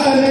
Hare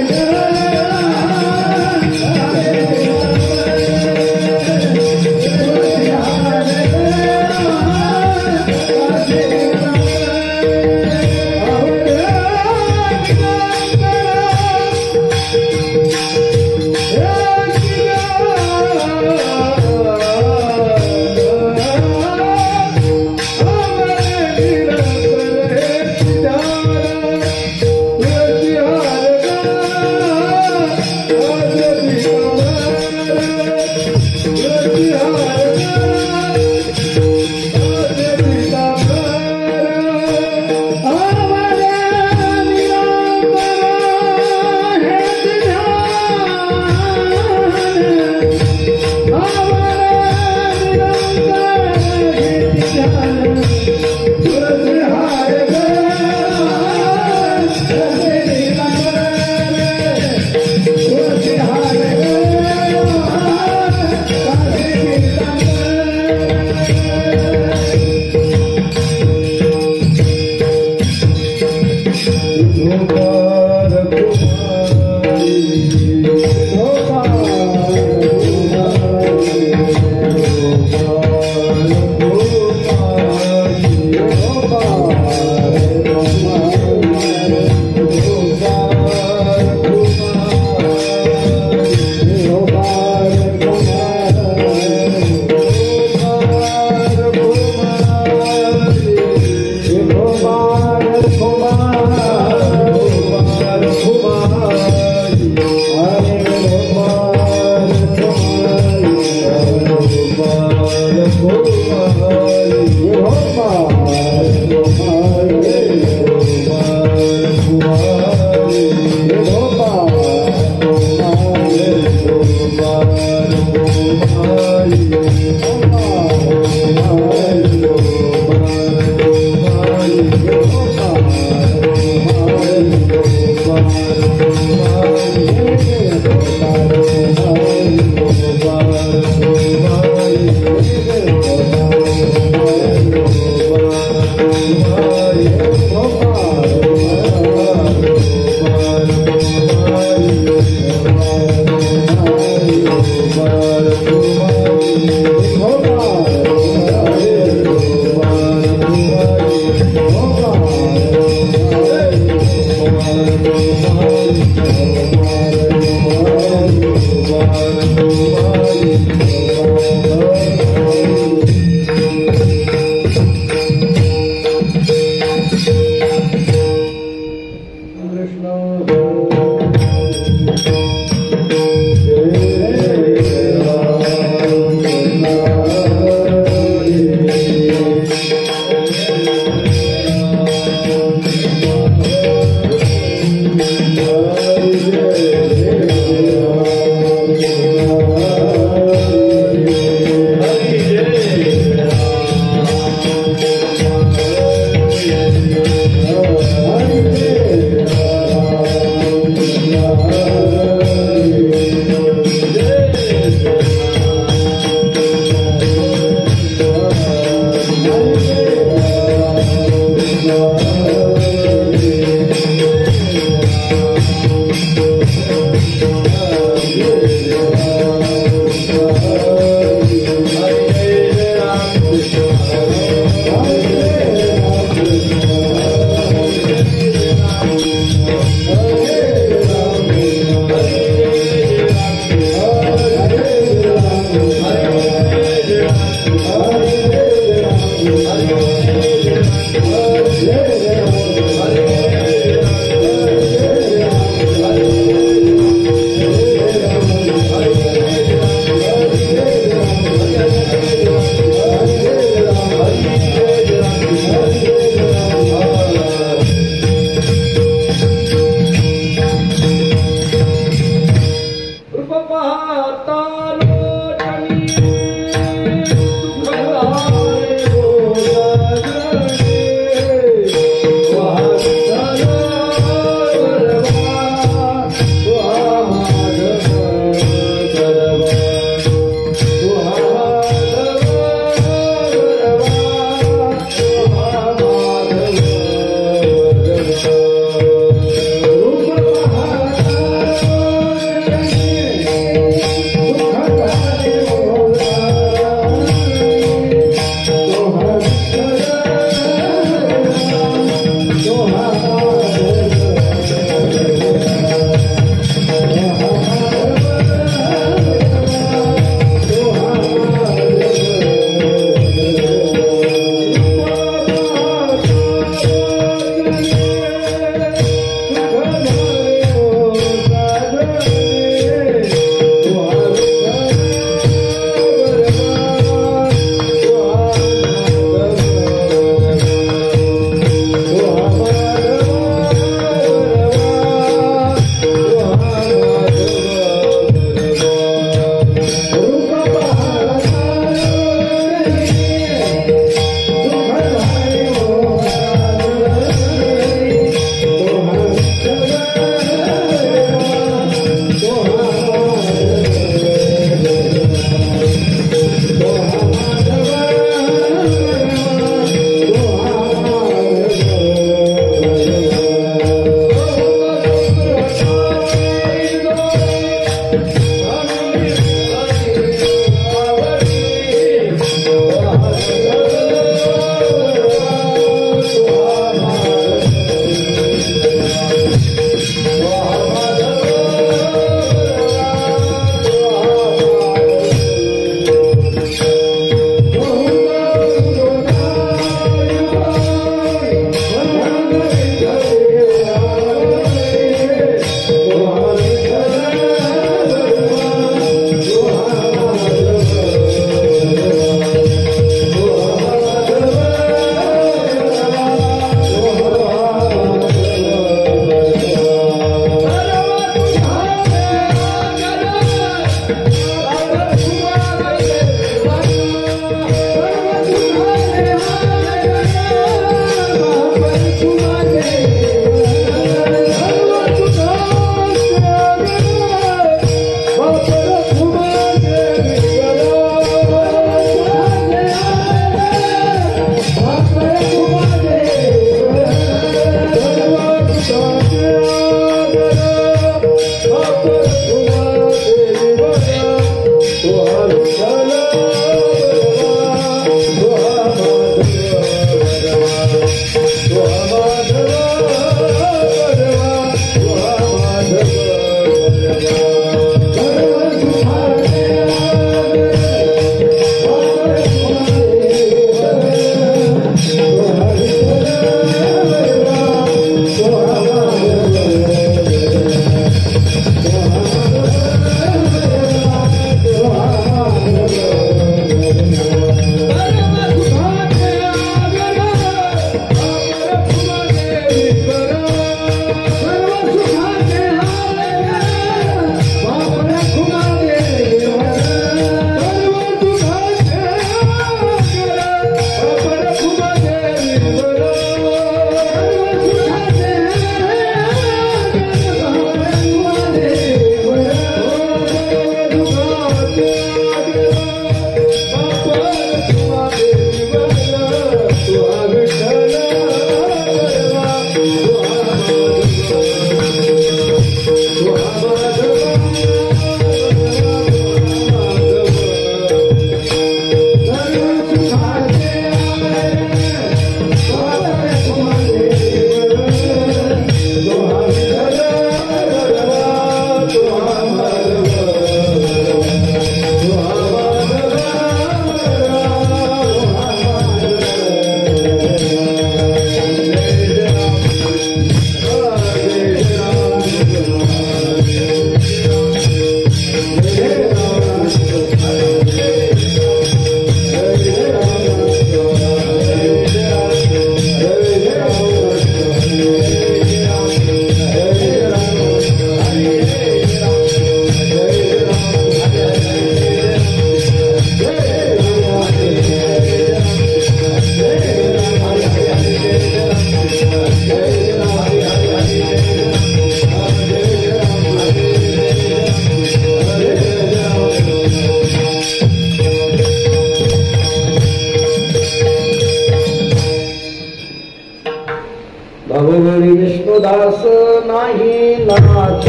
भगवरी Vishnudas नाही नाच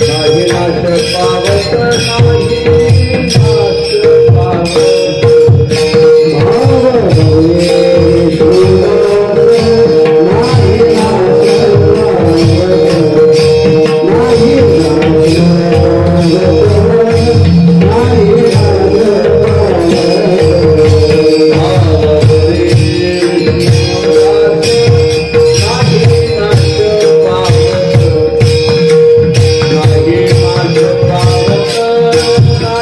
नाही नाच पावत नाही नाच पावत नाही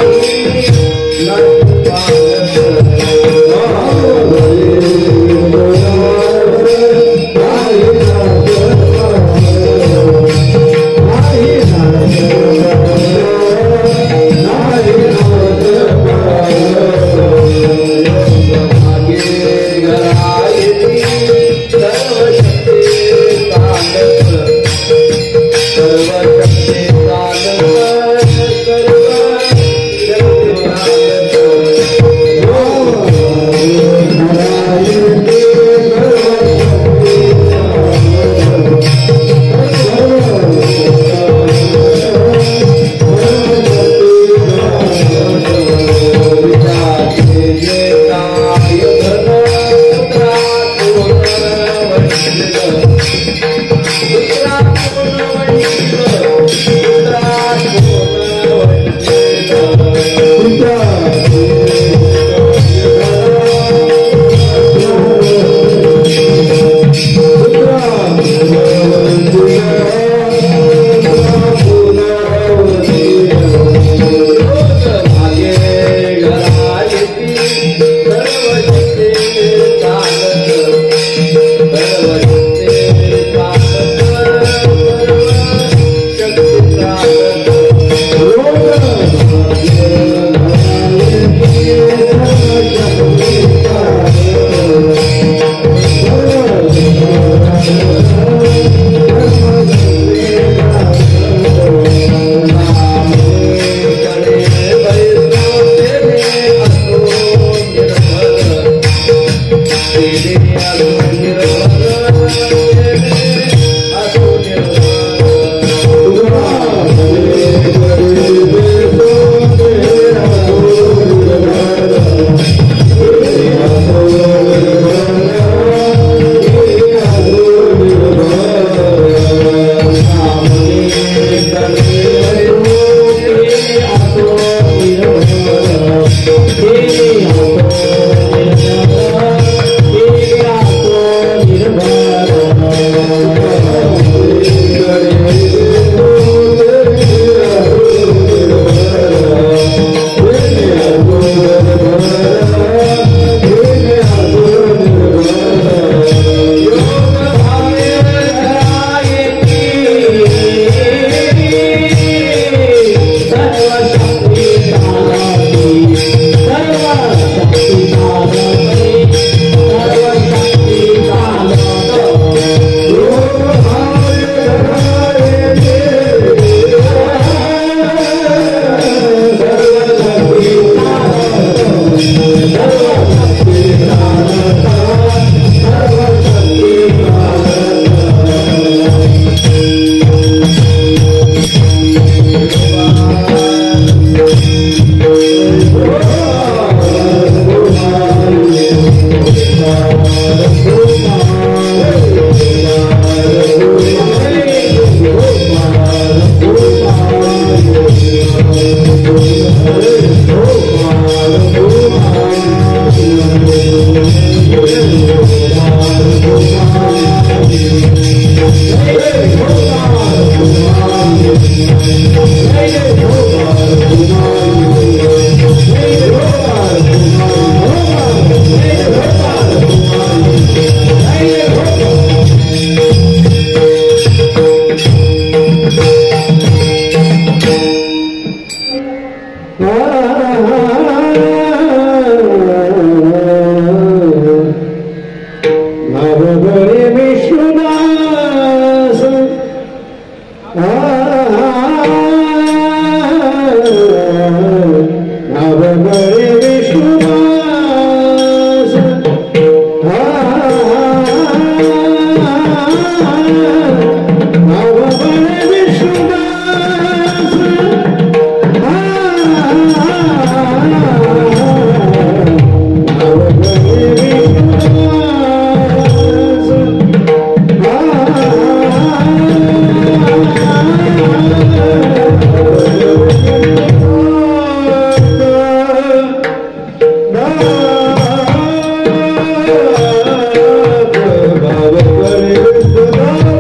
Baba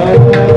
Hare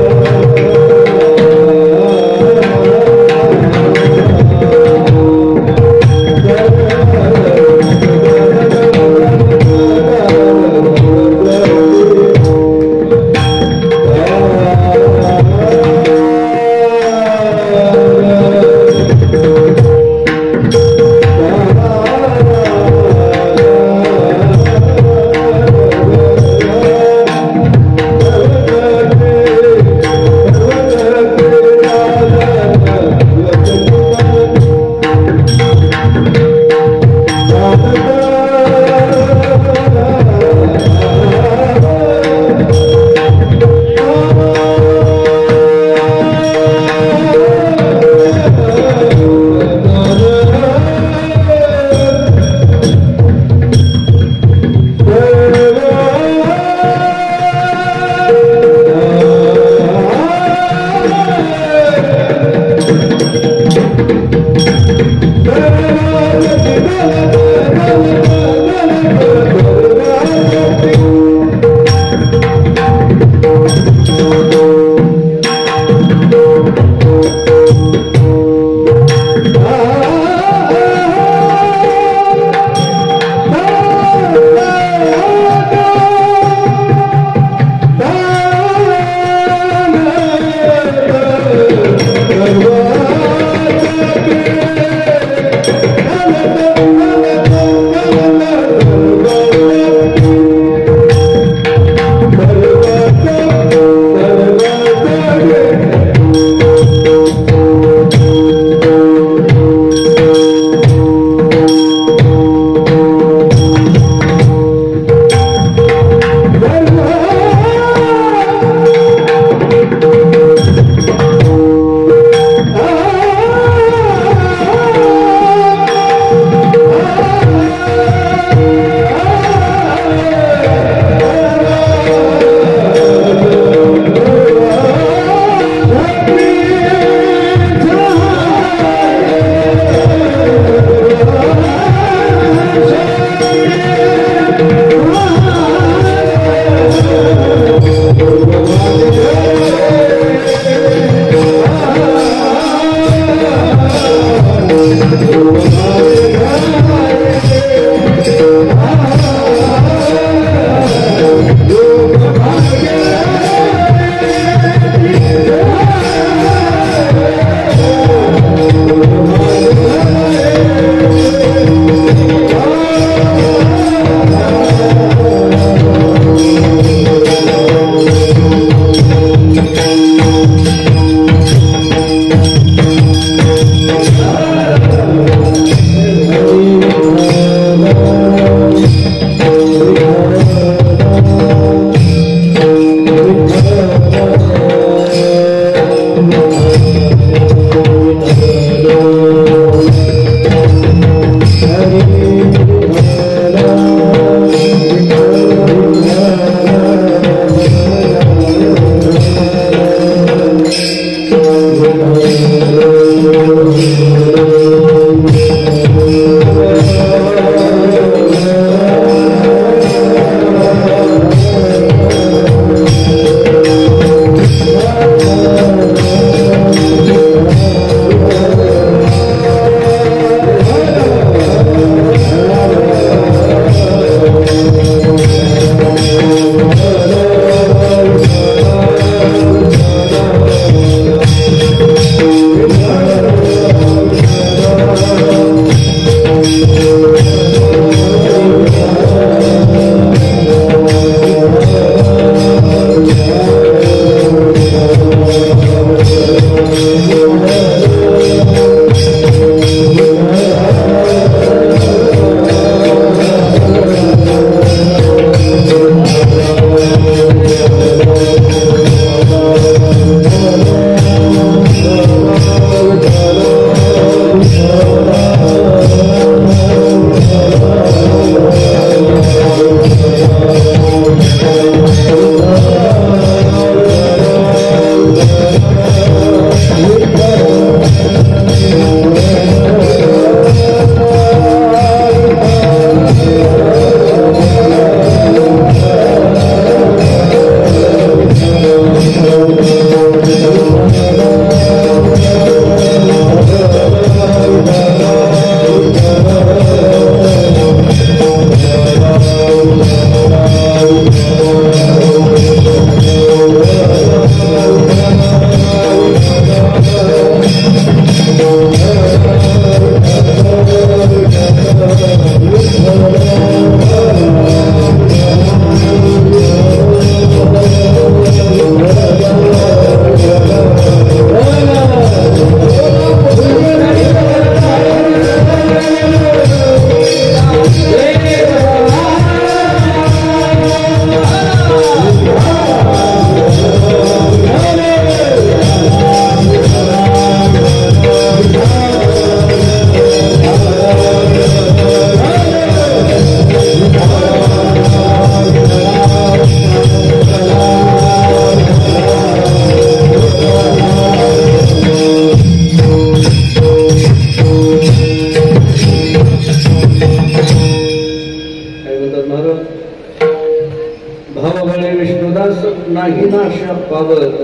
पावत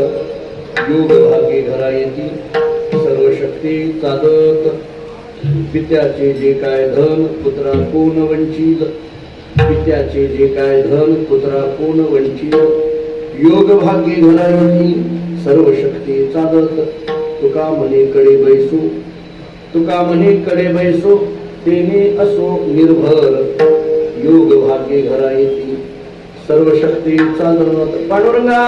योग भागी घरा येती सर्व शक्ती चालत पित्याचे जे काय धन पुत्रा कोण वंचित पित्याचे जे काय धन पुत्रा कोण वंचित योग भागी घरा येती सर्व शक्ती चालत तुका मने कडे बैसू तुका मने कडे बैसो तेने असो निर्भर योग भाग्य घरा येती सर्व शक्ती चालत पांडुरंगा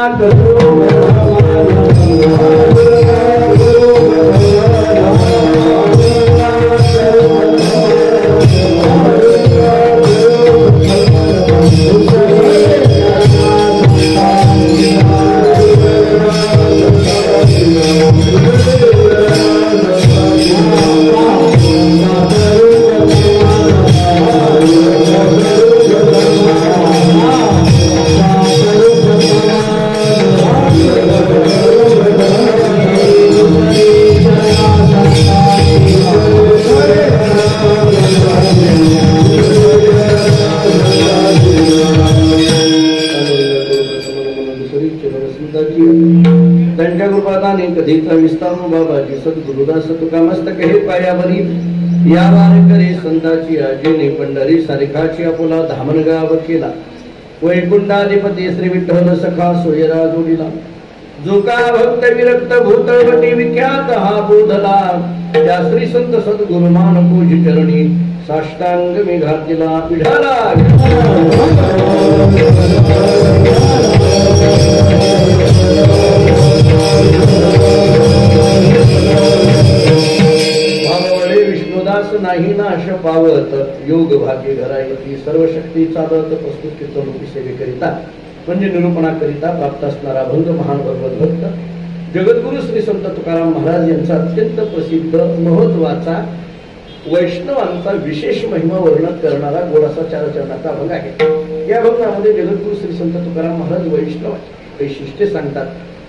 त्यांच्या कृपादाने कधीचा विस्तारू बाबाजी सद्गुरुदास तुका मस्तक हे पायावरी या वारकरी संताची आजीने पंढरी सारिकाची आपुला धामणगाव केला वैकुंठाधिपती श्री विठ्ठल सखा सोयरा जोडीला जो का भक्त विरक्त भूतळवटी विख्यात हा बोधला त्या श्री संत सद्गुरुमान पूजी चरणी साष्टांग मी घातला विढाला भाववडे विष्णुदास नाही नाश पावत योग भाग्य घरा येती सर्व शक्ती चालत प्रस्तुत कीर्तन सेवेकरिता म्हणजे निरूपणाकरिता प्राप्त असणारा भंग महान भगवत भक्त जगद्गुरु श्री संत तुकाराम महाराज यांचा अत्यंत प्रसिद्ध महत्वाचा वैष्णवांचा विशेष महिमा वर्णन करणारा गोडासा चार चरणाचा अभंग आहे। या अभंगामध्ये जगद्गुरु श्री संत तुकाराम महाराज वैष्णव वैशिष्ट्य सांगतात।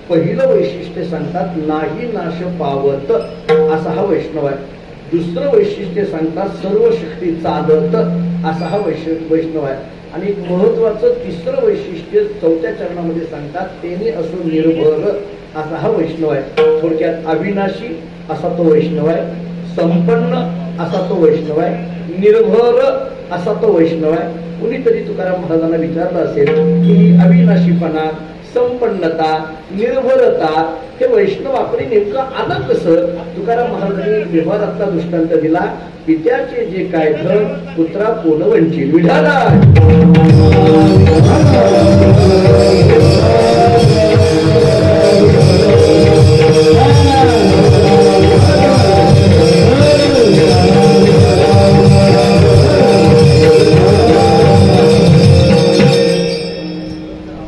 पहिलं वैशिष्ट्य सांगतात नाही नाश पावत असा हा वैष्णव आहे। दुसरं वैशिष्ट्य सांगतात सर्व शक्ती चालत असा हा वैष्णव आहे। आणि एक महत्वाचं तिसरं वैशिष्ट्य चौथ्या चरणामध्ये सांगतात तेने असो निर्भर असा हा वैष्णव आहे। थोडक्यात अविनाशी असा तो वैष्णव आहे, संपन्न असा तो वैष्णव आहे, निर्भर असा तो वैष्णव आहे। कुणीतरी तुकाराम महाराजांना विचारलं असेल की अविनाशीपणा, संपन्नता, निर्भरता हे वैष्णव आपले नेमकं आलं कसं? तुकाराम महाराजांनी व्यवहारातला दृष्टांत दिला। पित्याचे जे काय धन पुत्रा कोण वंचित विढाला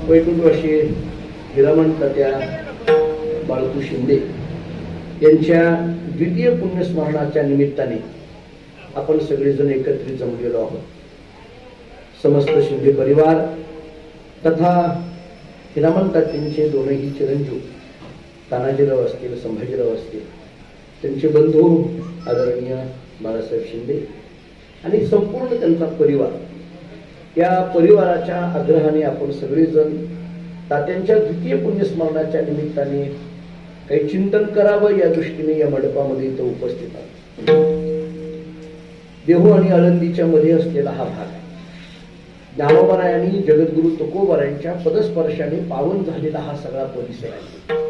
वैकुंठवासी हिरामण तात्या बाळकू शिंदे यांच्या द्वितीय पुण्यस्मरणाच्या निमित्ताने आपण सगळेजण एकत्रित जमलेलो आहोत। समस्त शिंदे परिवार तथा हिरामण तात्यांचे दोनही चिरंजीव तानाजीराव असतील, संभाजीराव असतील, त्यांचे बंधू आदरणीय बाळासाहेब शिंदे आणि संपूर्ण त्यांचा परिवार, या परिवाराच्या आग्रहाने आपण सगळेजण तात्यांच्या द्वितीय पुण्यस्मरणाच्या निमित्ताने काही चिंतन करावं या दृष्टीने या मंडपामध्ये इथं उपस्थित आहोत। देहू आणि आळंदीच्या मध्ये असलेला हा भाग आहे। ज्ञानोबारायांनी जगद्गुरु तुकोबारायांच्या पदस्पर्शाने पावन झालेला हा सगळा परिसर आहे।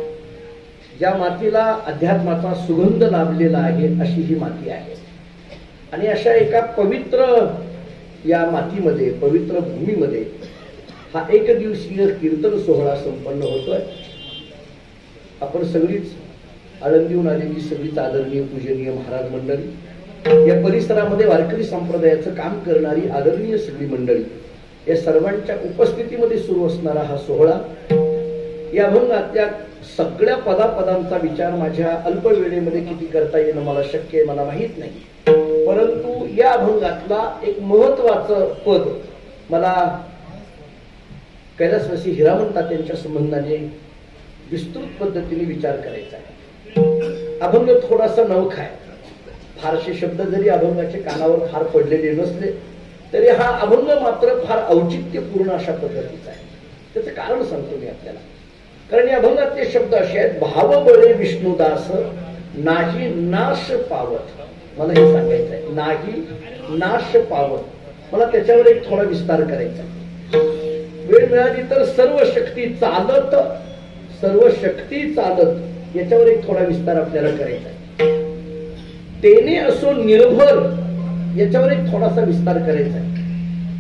ज्या मातीला अध्यात्माचा सुगंध लाभलेला आहे अशी ही माती आहे। आणि अशा एका पवित्र या मातीमध्ये, पवित्र भूमीमध्ये हा एक दिवसीय कीर्तन सोहळा संपन्न होतोय। आपण सगळीच आळंदीहून आलेली सगळीच आदरणीय पूजनीय महाराज मंडळी, या परिसरामध्ये वारकरी संप्रदायाचं काम करणारी आदरणीय सगळी मंडळी, या सर्वांच्या उपस्थितीमध्ये सुरू असणारा हा सोहळा, या अभंगातल्या सगळ्या पदापदांचा विचार माझ्या अल्प वेळेमध्ये किती करता येणं मला शक्य आहे मला माहित नाही, परंतु या अभंगातला एक महत्वाचं पद मला कैलासवासी हिरामण तात्यांच्या संबंधाने विस्तृत पद्धतीने विचार करायचा आहे। अभंग थोडासा नवखा आहे, फारसे शब्द जरी अभंगाचे कानावर फार पडलेले नसले तरी हा अभंग मात्र फार औचित्यपूर्ण अशा पद्धतीचा आहे। त्याचं कारण सांगतो मी आपल्याला। कारण या अभंगातले शब्द असे आहेत, भावबळे विष्णुदास नाही नाश पावत. मला हे सांगायचं आहे, नाही नाश पावत. मला त्याच्यावर एक थोडा विस्तार करायचा. वेळ मिळाली तर सर्व शक्ती चालत याच्यावर एक थोडा विस्तार आपल्याला करायचा आहे. तेने असो निर्भर याच्यावर एक थोडासा विस्तार करायचा आहे.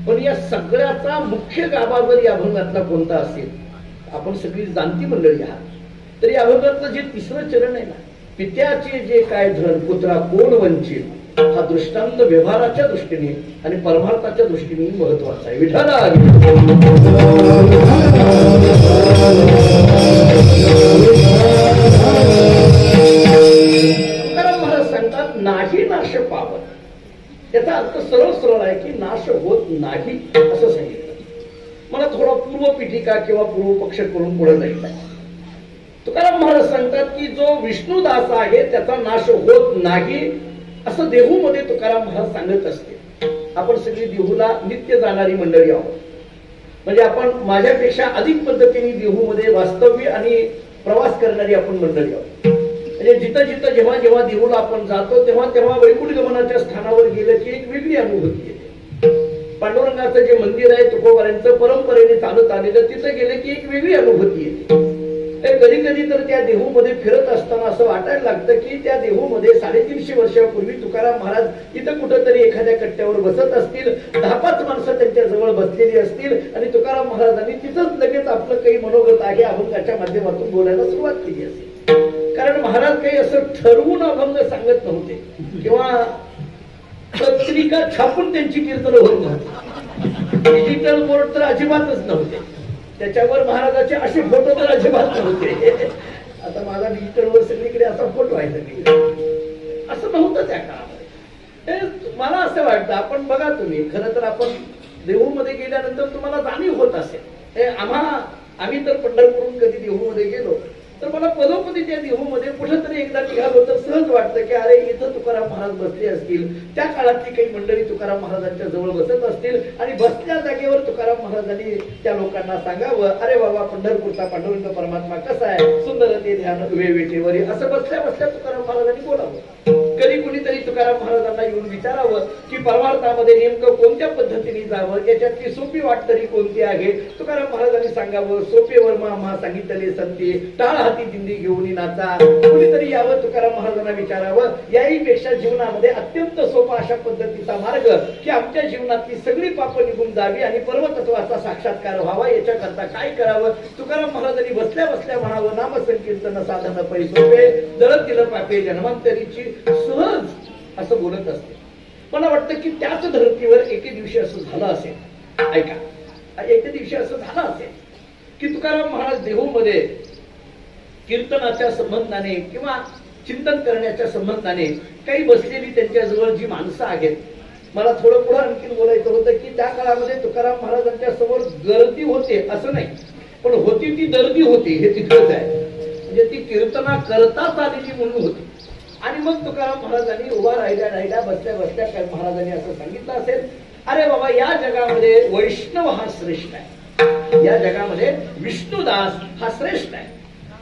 पण या सगळ्याचा मुख्य गाभा जर या अभंगातला कोणता असेल, आपण सगळी जाणती मंडळी आहात, तर या अभंगातलं जे तिसरं चरण आहे ना, पित्याचे जे काय धन पुत्रा कोण वंचित, हा दृष्टांत व्यवहाराच्या दृष्टीने आणि परमार्थाच्या दृष्टीने महत्वाचा आहे. विठाला तुकाराम महाराज सांगतात नाही नाश पावत. त्याचा अर्थ सरळ सरळ आहे की नाश होत नाही असं सांगितलं. मला थोडा पूर्वपीठिका किंवा पूर्वपक्ष करून पुढे जायचं आहे. तुकाराम महाराज सांगतात की जो विष्णुदास आहे त्याचा नाश होत नाही असं देहूमध्ये तुकाराम महाराज सांगत असते. आपण सगळी देहूला नित्य जाणारी मंडळी आहोत. म्हणजे आपण माझ्यापेक्षा अधिक पद्धतीने देहूमध्ये वास्तव्य आणि प्रवास करणारी आपण मंडळी आहोत. म्हणजे जिथं जिथं जेव्हा जेव्हा देहूला आपण जातो तेव्हा तेव्हा वैकुंठ गमनाच्या स्थानावर गेलं की एक वेगळी अनुभूती येते. पांडुरंगाचं जे मंदिर आहे तुकोबारांचं परंपरेने चालत आलेलं, तिथं गेलं की एक वेगळी अनुभूती येते. कधी कधी तर त्या देहूमध्ये फिरत असताना असं वाटायला लागतं की त्या देहूमध्ये 350 वर्षापूर्वी तुकाराम महाराज इथं कुठंतरी एखाद्या कट्ट्यावर बसत असतील, 10-5 माणसं त्यांच्या जवळ बसलेली असतील आणि तुकाराम महाराजांनी तिथंच लगेच आपलं काही मनोगत आहे अभंगाच्या माध्यमातून बोलायला सुरुवात केली असेल. कारण महाराज काही असं ठरवून अभंग सांगत नव्हते किंवा पत्रिका छापून त्यांची कीर्तन होत नव्हती. डिजिटल बोर्ड तर अजिबातच नव्हते. त्याच्यावर महाराजाचे असे फोटो तर अजिबात नव्हते. आता माझा डिजिटलवर सगळीकडे असा फोटो आहे सगळीकडे, असं नव्हतं त्या काळामध्ये. मला असं वाटतं, आपण बघा तुम्ही, खरं तर आपण देहूमध्ये गेल्यानंतर तुम्हाला जाणीव होत असेल. आम्ही तर पंढरपूरहून कधी देहूमध्ये गेलो तर मला पदोपदी त्या देहूमध्ये कुठंतरी एकदा निघालो तर सहज वाटतं की अरे इथं तुकाराम महाराज बसले असतील, त्या काळातली काही मंडळी तुकाराम महाराजांच्या जवळ बसत असतील आणि बसल्या जागेवर तुकाराम महाराजांनी त्या लोकांना सांगावं, अरे बाबा पंढरपूरचा पांडुरंग परमात्मा कसा आहे, सुंदर ते ध्यान वेवेटेवर, असं बसल्या बसल्या तुकाराम महाराजांनी बोलावं. कधी कुणीतरी तुकाराम महाराजांना येऊन विचारावं की परमार्थामध्ये नेमकं कोणत्या पद्धतीने जावं, याच्यातली सोपी वाट तरी कोणती आहे. तुकाराम महाराजांनी सांगावं, सोपेवर मा सांगितले संती, टाळ हाती दिंडी घेऊन नाचा. कुणीतरी यावं, तुकाराम महाराजांना विचारावं, याहीपेक्षा जीवनामध्ये अत्यंत सोपा अशा पद्धतीचा मार्ग की आमच्या जीवनातली सगळी पाप निघून जावी आणि परमतत्वाचा साक्षात्कार व्हावा, याच्याकरता काय करावं. तुकाराम महाराजांनी बसल्या बसल्या म्हणावं, नाम संकीर्तन साधन पैसोपे जळत दिलं पापे जन्मांतरीची, सहज असं बोलत असते. मला वाटतं की त्याच धर्तीवर एके दिवशी असं झालं असेल. ऐका, एके दिवशी असं झालं असेल की तुकाराम महाराज देहूमध्ये कीर्तनाच्या संबंधाने किंवा चिंतन करण्याच्या संबंधाने काही बसलेली त्यांच्याजवळ जी माणसं आहेत. मला थोडं पुढे आणखीन बोलायचं होतं की त्या काळामध्ये तुकाराम महाराजांच्या समोर गर्दी होते असं नाही, पण होती ती दर्दी होती, हे तिथंच आहे. म्हणजे ती कीर्तना करताच आलेली म्हणून होती. आणि मग तुकाराम महाराजांनी उभा राहिल्या बसल्या बसल्या काय महाराजांनी असं सांगितलं असेल, अरे बाबा या जगामध्ये वैष्णव हा श्रेष्ठ आहे, या जगामध्ये विष्णुदास हा श्रेष्ठ आहे.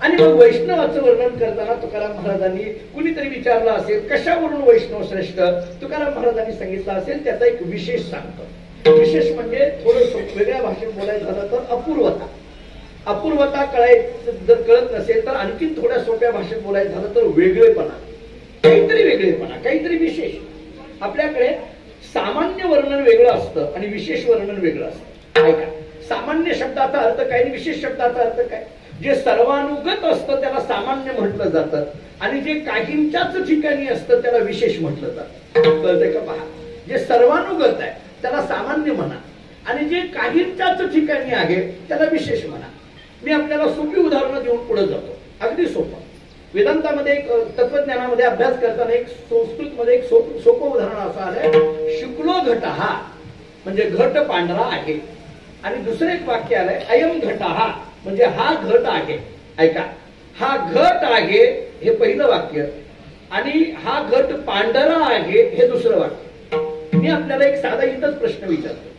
आणि मग वैष्णवाचं वर्णन करताना तुकाराम महाराजांनी, कुणीतरी विचारलं असेल कशावरून वैष्णव श्रेष्ठ, तुकाराम महाराजांनी सांगितलं असेल त्याचा एक विशेष सांगतो. विशेष म्हणजे थोडं वेगळ्या भाषेत बोलायचं झालं तर अपूर्वता. अपूर्वता कळायचं जर कळत नसेल तर आणखीन थोड्या सोप्या भाषेत बोलायचं झालं तर वेगळेपणा, काहीतरी वेगळेपणा, काहीतरी विशेष. आपल्याकडे सामान्य वर्णन वेगळं असतं आणि विशेष वर्णन वेगळं असतं. ऐका, सामान्य शब्दाचा अर्थ काय आणि विशेष शब्दाचा अर्थ काय. जे सर्वानुगत असतं त्याला सामान्य म्हटलं जातं आणि जे काहींच्याच ठिकाणी असतं त्याला विशेष म्हटलं जातं. कळतंय का? पहा, जे सर्वानुगत आहे त्याला सामान्य म्हणा आणि जे काहींच्याच ठिकाणी आहे त्याला विशेष म्हणा. मी आपल्याला सोपी उदाहरणं देऊन पुढे जातो, अगदी सोपं. वेदांतामध्ये एक तत्वज्ञानामध्ये अभ्यास करताना एक संस्कृत मध्ये एक सोपं उदाहरण असं आलंय, शुक्लो घटः म्हणजे घट पांढरा आहे. आणि दुसरं एक वाक्य आलंय, अयम घटः म्हणजे हा घट आहे. ऐका, हा घट आहे हे पहिलं वाक्य आणि हा घट पांढरा आहे हे दुसरं वाक्य. मी आपल्याला एक साधा इथंच प्रश्न विचारतो,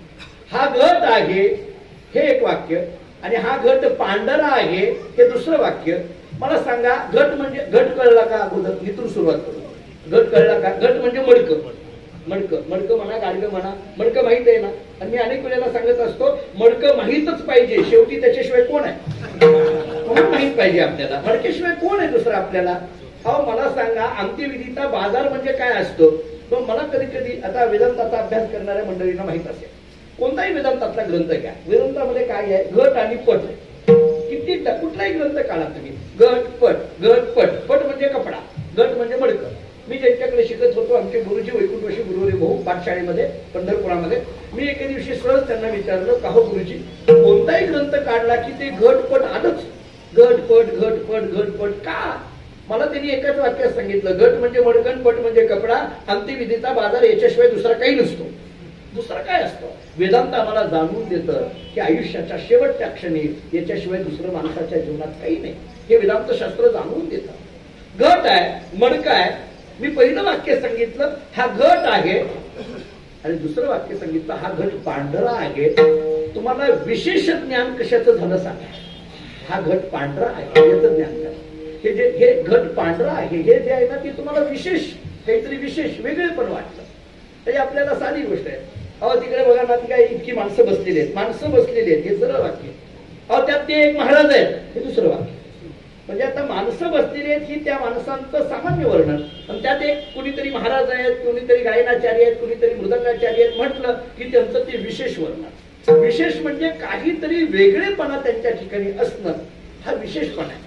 हा घट आहे हे एक वाक्य आणि हा घट पांढरा आहे हे दुसरं वाक्य. मला सांगा, घट म्हणजे घट कळला का? अगोदर इथून सुरुवात करू. घट कळला का? घट म्हणजे मडकं. मडकं मडकं म्हणा, गाडगं म्हणा, मडकं माहित आहे ना. आणि मी अनेक वेळेला सांगत असतो, मडकं माहीतच पाहिजे. शेवटी त्याच्याशिवाय कोण आहे? कोण माहित पाहिजे आपल्याला. मडकेशिवाय कोण आहे दुसरं आपल्याला? अहो मला सांगा, अंत्यविधीचा बाजार म्हणजे काय असतो? मग मला कधी कधी आता वेदांताचा अभ्यास करणाऱ्या मंडळींना माहित असेल, कोणताही वेदांतातला ग्रंथ घ्या, वेदांतामध्ये काय आहे? घट आणि पट. किती कुठलाही ग्रंथ काढा तुम्ही, घट पट, घट पट. पट म्हणजे कपडा, घट म्हणजे मडकं. मी ज्यांच्याकडे शिकत होतो, आमचे गुरुजी वैकुंठवासी गुरुजी भाऊ पाठशाळेमध्ये पंढरपुरामध्ये, मी एके दिवशी सहज त्यांना विचारलं, का हो गुरुजी, कोणताही ग्रंथ काढला की ते घटपट आलंच, घटपट घटपट घटपट का? मला त्यांनी एकाच वाक्यात सांगितलं, घट म्हणजे मडकन, पट म्हणजे कपडा, अंत्यविधीचा बाजार, याच्याशिवाय दुसरा काही नसतो. दुसरा काय असतं? वेदांत आम्हाला जाणून देतं की आयुष्याच्या शेवटच्या क्षणी याच्याशिवाय दुसरं माणसाच्या जीवनात काही नाही. हे वेदांत शास्त्र जाणून देतं. घट आहे, मडकं आहे. मी पहिलं वाक्य सांगितलं हा घट आहे, आणि दुसरं वाक्य सांगितलं हा घट पांढरा आहे. तुम्हाला विशेष ज्ञान कशाचं झालं सांगा? हा घट पांढरा आहे याचं ज्ञान झालं. हे घट पांढरा आहे हे जे आहे ना, ते तुम्हाला विशेष काहीतरी विशेष वेगळे पण वाटतं. तरी आपल्याला साधी गोष्ट आहे. अहो तिकडे बघा ना, काय इतकी माणसं बसलेली आहेत, माणसं बसलेली आहेत, हे सरळ वाक्य. अहो त्यात ते एक महाराज आहेत, हे दुसरं वाक्य. म्हणजे आता माणसं बसलेली आहेत ही त्या माणसांचं सामान्य वर्णन, आणि त्यात एक कुणीतरी महाराज आहेत, कुणीतरी गायनाचार्य आहेत, कुणीतरी मृदंगाचार्य आहेत म्हटलं की त्यांचं ते विशेष वर्णन. विशेष म्हणजे काहीतरी वेगळेपणा त्यांच्या ठिकाणी असणं, हा विशेषपणा आहे.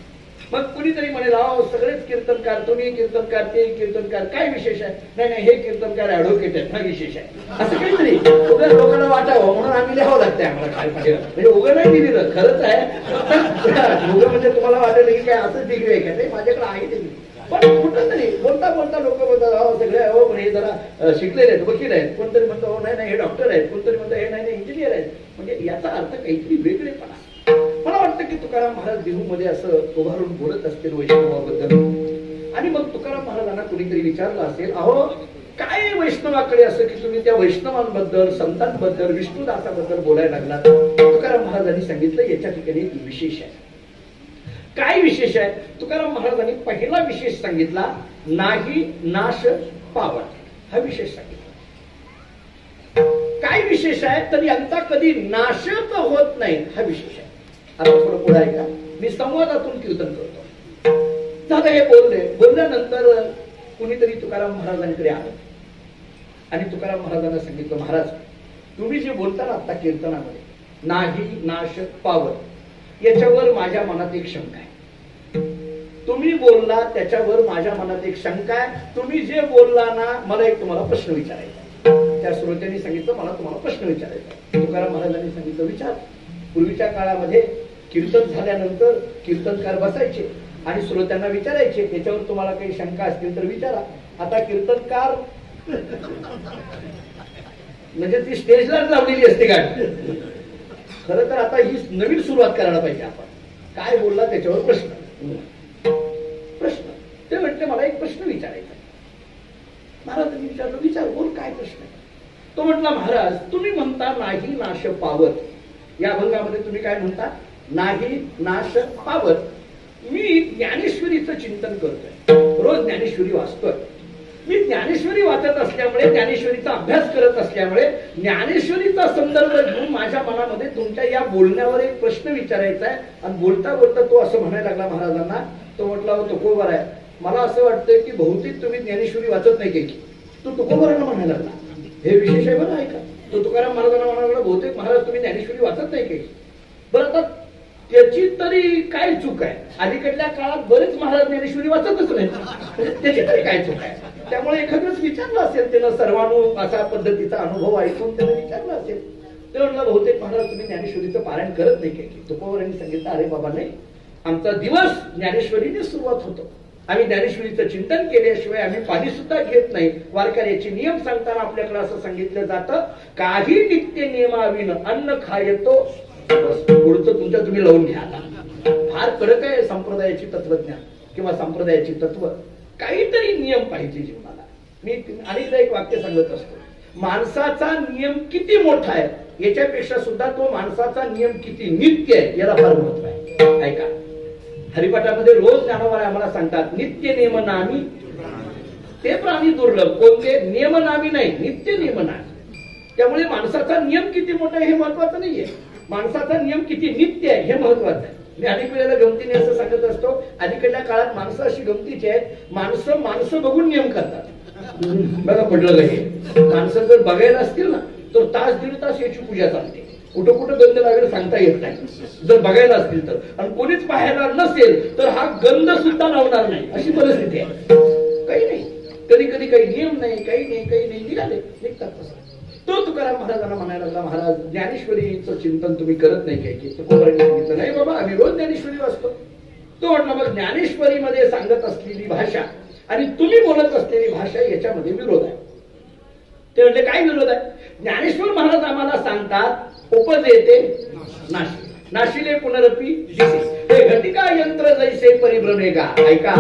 मग कुणीतरी म्हणेल, अहो सगळेच कीर्तनकार, तुम्ही कीर्तनकार, ते कीर्तनकार, काय विशेष आहे? नाही नाही, हे कीर्तनकार ऍडव्होकेट आहेत, हा विशेष आहे. असं काहीतरी उगा लोकांना वाटावं म्हणून आम्ही लिहावं लागतंय आम्हाला. काय म्हणजे उगं नाही दिलेलं, खरंच आहे. उगं म्हणजे तुम्हाला वाटेल की काय असंच डिग्री आहे का? नाही, माझ्याकडे आहे डिग्री. पण कुठं तरी बोलता बोलता लोक म्हणतात, अहो सगळे अहो पण हे जरा शिकलेले आहेत, वकील आहेत. कोणतरी म्हणतो हो नाही नाही हे डॉक्टर आहेत, कोणतरी म्हणतो हे नाही नाही इंजिनियर आहेत. म्हणजे याचा अर्थ काहीतरी वेगळेपणा. मला वाटतं की तुकाराम महाराज देहूमध्ये असं उभारून बोलत असतील वैष्णवाबद्दल. आणि मग तुकाराम महाराजांना कुणीतरी विचारलं असेल, अहो काय वैष्णवाकडे असं की तुम्ही त्या वैष्णवांबद्दल, संतांबद्दल, विष्णुदासाबद्दल बोलायला लागलात? तुकाराम महाराजांनी सांगितलं याच्या ठिकाणी एक विशेष आहे. काय विशेष आहे? तुकाराम महाराजांनी पहिला विशेष सांगितला, नाही नाश पावत, हा विशेष सांगितला. काय विशेष आहे? तर यांचा कधी नाश होत नाही, हा विशेष आहे. आता थोडं पुढे आहे का, मी संवादातून कीर्तन करतो. दादा हे बोलल्यानंतर कुणीतरी तुकाराम महाराजांकडे आलं आणि तुकाराम महाराजांना सांगितलं, महाराज तुम्ही जे बोलता ना आता कीर्तनामध्ये, नाही नाश पावत, याच्यावर माझ्या मनात एक शंका आहे. तुम्ही बोलला त्याच्यावर माझ्या मनात एक शंका आहे. तुम्ही जे बोलला ना, मला एक तुम्हाला प्रश्न विचारायचा. त्या श्रोत्यांनी सांगितलं मला तुम्हाला प्रश्न विचारायचा. तुकाराम महाराजांनी सांगितलं विचार. पूर्वीच्या काळामध्ये कीर्तन झाल्यानंतर कीर्तनकार बसायचे आणि श्रोत्यांना विचारायचे, त्याच्यावर तुम्हाला काही शंका असतील तर विचारा. आता कीर्तनकार म्हणजे ती स्टेजलाच लावलेली असते गाडी. खरं तर आता ही नवीन सुरुवात करायला पाहिजे आपण. काय बोलला त्याच्यावर प्रश्न. ते म्हटले मला एक प्रश्न विचारायचा. महाराजांनी विचारलं, विचार बोल काय प्रश्न आहे? तो म्हटला, महाराज तुम्ही म्हणता नाही नाश पावत, या अभंगामध्ये तुम्ही काय म्हणता? नाही नाश पावत. मी ज्ञानेश्वरीचं चिंतन करतोय, रोज ज्ञानेश्वरी वाचतोय. मी ज्ञानेश्वरी वाचत असल्यामुळे, ज्ञानेश्वरीचा अभ्यास करत असल्यामुळे, ज्ञानेश्वरीचा संदर्भ घेऊन माझ्या मनामध्ये तुमच्या या बोलण्यावर एक प्रश्न विचारायचा आहे. आणि बोलता बोलता तो असं म्हणायला लागला महाराजांना. तो म्हटला, तुकोबर आहे, मला असं वाटतंय की बहुतेक तुम्ही ज्ञानेश्वरी वाचत नाही की. तो तुकोबरांना म्हणायला लागला. हे विशेष आहे बरं, ऐका. तो तुकाराम महाराजांना म्हणाला, बहुतेक महाराज तुम्ही ज्ञानेश्वरी वाचत नाही की. बरं आता त्याची तरी काय चूक आहे? अलीकडल्या काळात बरेच महाराज ज्ञानेश्वरी वाचतच नाही, त्याची तरी काय चूक आहे? त्यामुळे एखादंच विचारलं असेल त्यानं, सर्वानु असा पद्धतीचा अनुभव ऐकून त्यानं विचारलं असेल. ते म्हटलं बहुतेक महाराज तुम्ही ज्ञानेश्वरीचं पारायण करत नाही की. तुकोबरांनी सांगितलं, अरे बाबा नाही, आमचा दिवस ज्ञानेश्वरीने सुरुवात होतो. आम्ही ज्ञानेश्वरीचं चिंतन केल्याशिवाय आम्ही पाणी सुद्धा घेत नाही. वारकऱ्याचे नियम सांगताना आपल्याकडे असं सांगितलं जातं, काही नित्य नियमाविन अन्न खायतो. पुढचं तुमच्या तुम्ही लावून घ्या. फार कडक आहे संप्रदायाची तत्वज्ञान किंवा संप्रदायाची तत्व. काहीतरी नियम पाहिजे जीवनाला. मी अनेकदा एक वाक्य सांगत असतो, माणसाचा नियम किती मोठा आहे याच्यापेक्षा सुद्धा तो माणसाचा नियम किती नित्य आहे याला फार महत्व आहे. ऐका, हरिपाठामध्ये रोज ज्ञानोबा आम्हाला सांगतात नित्य नियम नामी ते प्राणी दुर्लभ. कोणते नियम नामी नाही, नित्य नियम नामी. त्यामुळे माणसाचा नियम किती मोठा आहे हे महत्वाचं नाहीये, माणसाचा नियम किती नित्य आहे हे महत्वाचं आहे. मी अनेक वेळेला गमतीने असं सांगत असतो, अलीकडल्या काळात माणसं अशी गमतीची आहेत, माणसं बघून नियम करतात. बघा पडलं हे, माणसं जर बघायला असतील ना तर तास दीड तास याची पूजा चालते, कुठं कुठं गंध लागेल सांगता येत नाही. जर बघायला असतील तर, आणि कोणीच पाहायला नसेल तर हा गंध सुद्धा लावणार नाही अशी परिस्थिती आहे. काही नाही, कधी कधी काही नियम नाही, काही नाही निघाले निघतात. तसं तो तुकाराम महाराजांना म्हणायला लागला, महाराज ज्ञानेश्वरीचं चिंतन तुम्ही करत नाही काय की? सांगितलं नाही बाबा, आम्ही रोज ज्ञानेश्वरी वाचतो. तो म्हटला मग ज्ञानेश्वरीमध्ये सांगत असलेली भाषा आणि तुम्ही बोलत असलेली भाषा याच्यामध्ये विरोध आहे. ते म्हटले काय विरोध आहे? ज्ञानेश्वर महाराज आम्हाला सांगतात उपजेते नाशी, नाशिले पुनरपी दिसे, हे घटिका यंत्र जैसे परिभ्रमेगा. ऐका,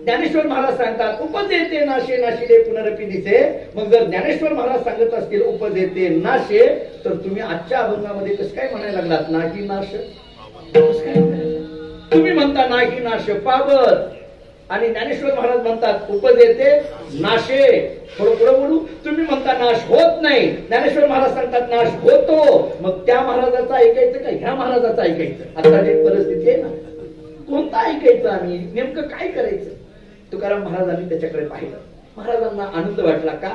ज्ञानेश्वर महाराज सांगतात उपजेते नाशे, नाशिले पुनरपी दिसे. मग जर ज्ञानेश्वर महाराज सांगत असतील उपजेते नाशे, तर तुम्ही आजच्या अभंगामध्ये कसं काय म्हणायला लागलात नाही नाश? तुम्ही म्हणता नाही नाश पावत, आणि ज्ञानेश्वर महाराज म्हणतात उपजेते नाशे. थोडं पुढे बोलू, तुम्ही म्हणता नाश होत नाही, ज्ञानेश्वर महाराज सांगतात नाश होतो. मग त्या महाराजाचं ऐकायचं का ह्या महाराजाचं ऐकायचं? आता जी परिस्थिती आहे ना, कोणता ऐकायचं आम्ही, नेमकं काय करायचं? तुकाराम महाराजांनी त्याच्याकडे पाहिलं. महाराजांना आनंद वाटला का?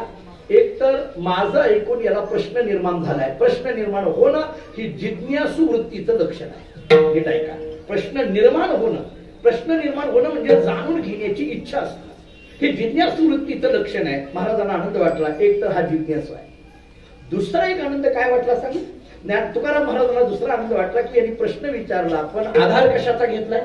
एक तर माझं ऐकून याला प्रश्न निर्माण झालाय. प्रश्न निर्माण होणं ही जिज्ञासू वृत्तीचं लक्षण आहे. नीट ऐका, प्रश्न निर्माण होणं म्हणजे जाणून घेण्याची इच्छा असते, हे जिज्ञासू वृत्तीचं लक्षण आहे. महाराजांना आनंद वाटला, एक तर हा जिज्ञासू आहे. दुसरा एक आनंद काय वाटला सांग? तुकाराम महाराजांना दुसरा आनंद वाटला की यांनी प्रश्न विचारला, पण आधार कशाचा घेतलाय?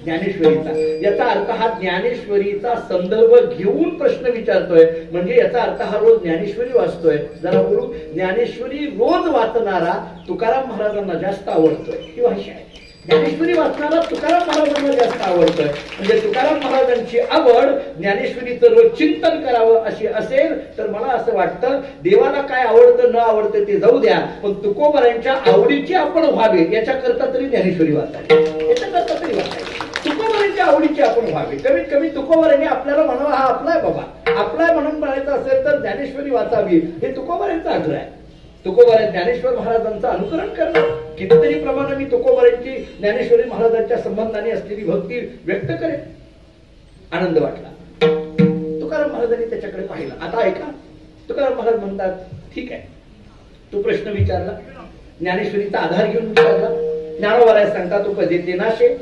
ज्ञानेश्वरीचा. याचा अर्थ हा ज्ञानेश्वरीचा संदर्भ घेऊन प्रश्न विचारतोय, म्हणजे याचा अर्थ हा रोज ज्ञानेश्वरी वाचतोय. जरा बोलू, ज्ञानेश्वरी रोज वाचणारा तुकाराम महाराजांना जास्त आवडतोय ही भाषा आहे. ज्ञानेश्वरी वाचनाला तुकाराम महाराजांना जास्त आवडतोय, म्हणजे तुकाराम महाराजांची आवड ज्ञानेश्वरीचं रोज चिंतन करावं अशी असेल तर मला असं वाटतं, देवाला काय आवडतं न आवडतं ते जाऊ द्या, पण तुकोबरांच्या आवडीची आपण व्हावे याच्याकरता तरी ज्ञानेश्वरी वाचावी, याच्याकरता तरी वाचावी. तुकोबरांच्या आवडीची आपण व्हावे. कमीत कमी तुकोबरांनी आपल्याला म्हणावा हा आपलाय बाबा, आपलाय म्हणून म्हणायचं असेल तर ज्ञानेश्वरी वाचावी, हे तुकोबरांचा आग्रह आहे. तुकोबरा ज्ञानेश्वर महाराजांचं अनुकरण करणं, कितीतरी प्रमाणे मी तुकोबरांची ज्ञानेश्वरी महाराजांच्या संबंधाने असलेली भक्ती व्यक्त करेन. आनंद वाटला. तुकाराम महाराजांनी त्याच्याकडे पाहिलं. आता ऐका, तुकाराम महाराज म्हणतात ठीक आहे, तू प्रश्न विचारला, ज्ञानेश्वरीचा आधार घेऊन विचारला. ज्ञानोबा सांगतात उपजेते नाशे,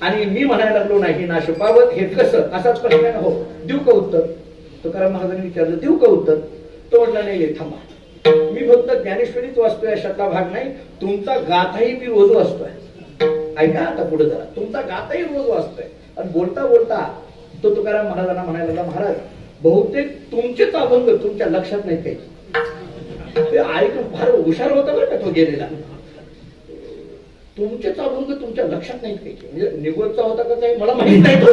आणि मी म्हणायला लागलो नाही नाश पावत, हे कसं? असाच प्रश्न हो, देऊ का उत्तर? तुकाराम महाराजांनी विचारलं देऊ का उत्तर? तो म्हटला नाही थांबा, मी फक्त ज्ञानेश्वरीच वाचतोय अशातला भाग नाही, तुमचा गाथाही मी रोज वाचतोय. ऐका आता पुढे जरा, तुमचा गाथाही रोज वाचतोय. आणि बोलता बोलता तो तुकाराम महाराजांना म्हणायला लागला, महाराज बहुतेक तुमचेच अभंग तुमच्या लक्षात नाही काही. ते ऐकून फार हुशार होता बरं का तो गेलेला. तुमचेच अभंग तुमच्या लक्षात नाही काही, म्हणजे निगोजचा होता का काही मला माहित नाही. तो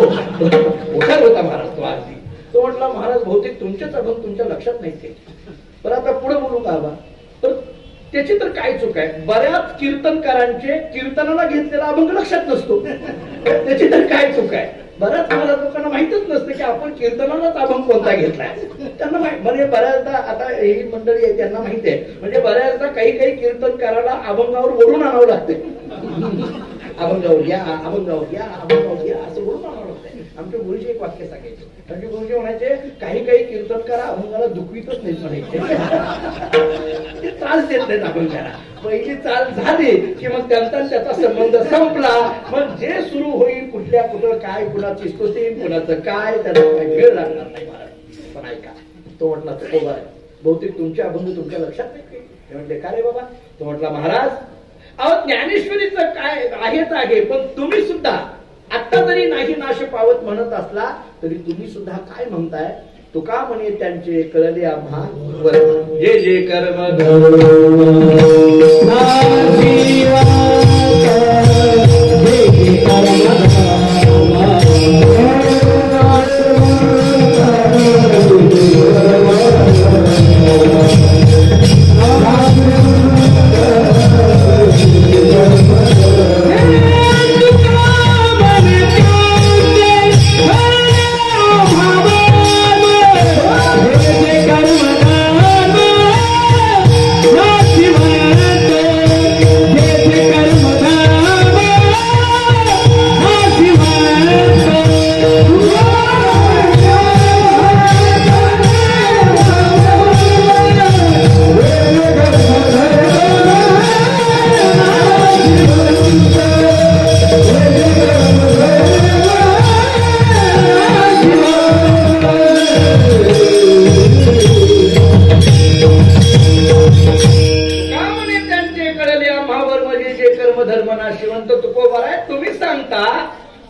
हुशार होता महाराज तो अगदी. तो म्हटला महाराज बहुतेक तुमचेच अभंग तुमच्या लक्षात नाही काही. पण आता पुढे बोलू का बा? तर त्याची तर काय चूक आहे? बऱ्याच कीर्तनकारांचे कीर्तनाला घेतलेला अभंग लक्षात नसतो, त्याची तर काय चूक आहे? बऱ्याच महाराज लोकांना माहितच नसतं की आपण कीर्तनालाच अभंग कोणता घेतलाय. त्यांना म्हणजे बऱ्याचदा आता ही मंडळी आहे त्यांना माहिती आहे, म्हणजे बऱ्याचदा काही कीर्तनकाराला अभंगावर वरून आणावं लागते. अभंगावर या, अभंगावर या, अभंगावर या असं वरून आणावं लागतंय. आमच्या गुरुजी एक वाक्य सांगायचे, आमचे गुरुजी म्हणायचे काही कीर्तनकार अभंगाला दुखवितच नाहीत म्हणायचे, ते त्रास देत नाहीत अभंगाला. पहिली चाल झाली की मग त्याचा संबंध संपला. मग जे सुरू होईल कुठल्या कुठं काय, कुणाची स्तुती, कुणाचं काय, त्याला काही वेळ लागणार नाही महाराज. पण ऐका, तो म्हटला तुकोबा बहुतेक तुमचे अभंग तुमच्या लक्षात नाही. ते म्हटले का रे बाबा? तो म्हटला महाराज अहो ज्ञानेश्वरीचं काय आहेच आहे, पण तुम्ही सुद्धा आता जरी नाही नाश पावत म्हणत असला तरी तुम्ही सुद्धा काय म्हणताय? तुका म्हणे त्यांचे कळले आम्हा जे जे कर्म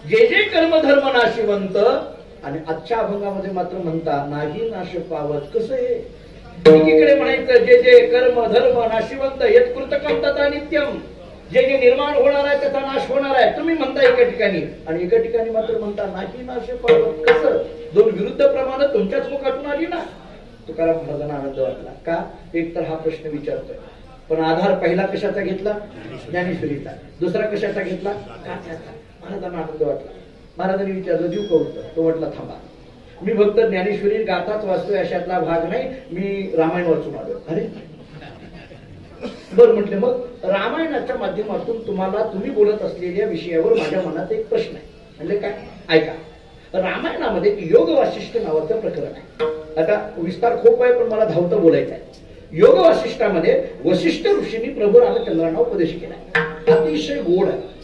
जे जे कर्म धर्म नाशिवंत, आणि आजच्या अभंगामध्ये मात्र म्हणता नाही नाश पावत. कसं आहे? एकीकडे म्हणायचं जे जे कर्म धर्म नाशिवंत यत्कृतकं तथा नित्यम, जे जे निर्माण होणार आहे त्याचा नाश होणार आहे तुम्ही म्हणता एका ठिकाणी, आणि एका ठिकाणी मात्र म्हणता नाही नाश पावत. कसं? दोन विरुद्ध प्रमाण तुमच्याच मुखातून आली ना. तुकाराम महाराजांना आनंद वाटला. का? एक तर हा प्रश्न विचारतोय, पण आधार पहिला कशाचा घेतला? ज्ञानेश्वरीचा. दुसरा कशाचा घेतला? काच्याचा. महाराजांना आनंद वाटला. महाराजांनी विचारलं देऊ का उत्तर? तो म्हटला थांबा, मी फक्त ज्ञानेश्वरी गाताच वाचतोय अशातला भाग नाही, मी रामायण वाचून आलो. अरे बर म्हटले, मग रामायणाच्या माध्यमातून तुम्ही बोलत असलेल्या विषयावर माझ्या मनात एक प्रश्न आहे. म्हणजे काय? ऐका, रामायणामध्ये योग वासिष्ठ नावाचं प्रकरण आहे. आता विस्तार खूप आहे पण मला धावतं बोलायचं आहे. योग वासिष्ठामध्ये वशिष्ठ ऋषींनी प्रभू रामचंद्रांना उपदेश केला. अतिशय गोड आहे.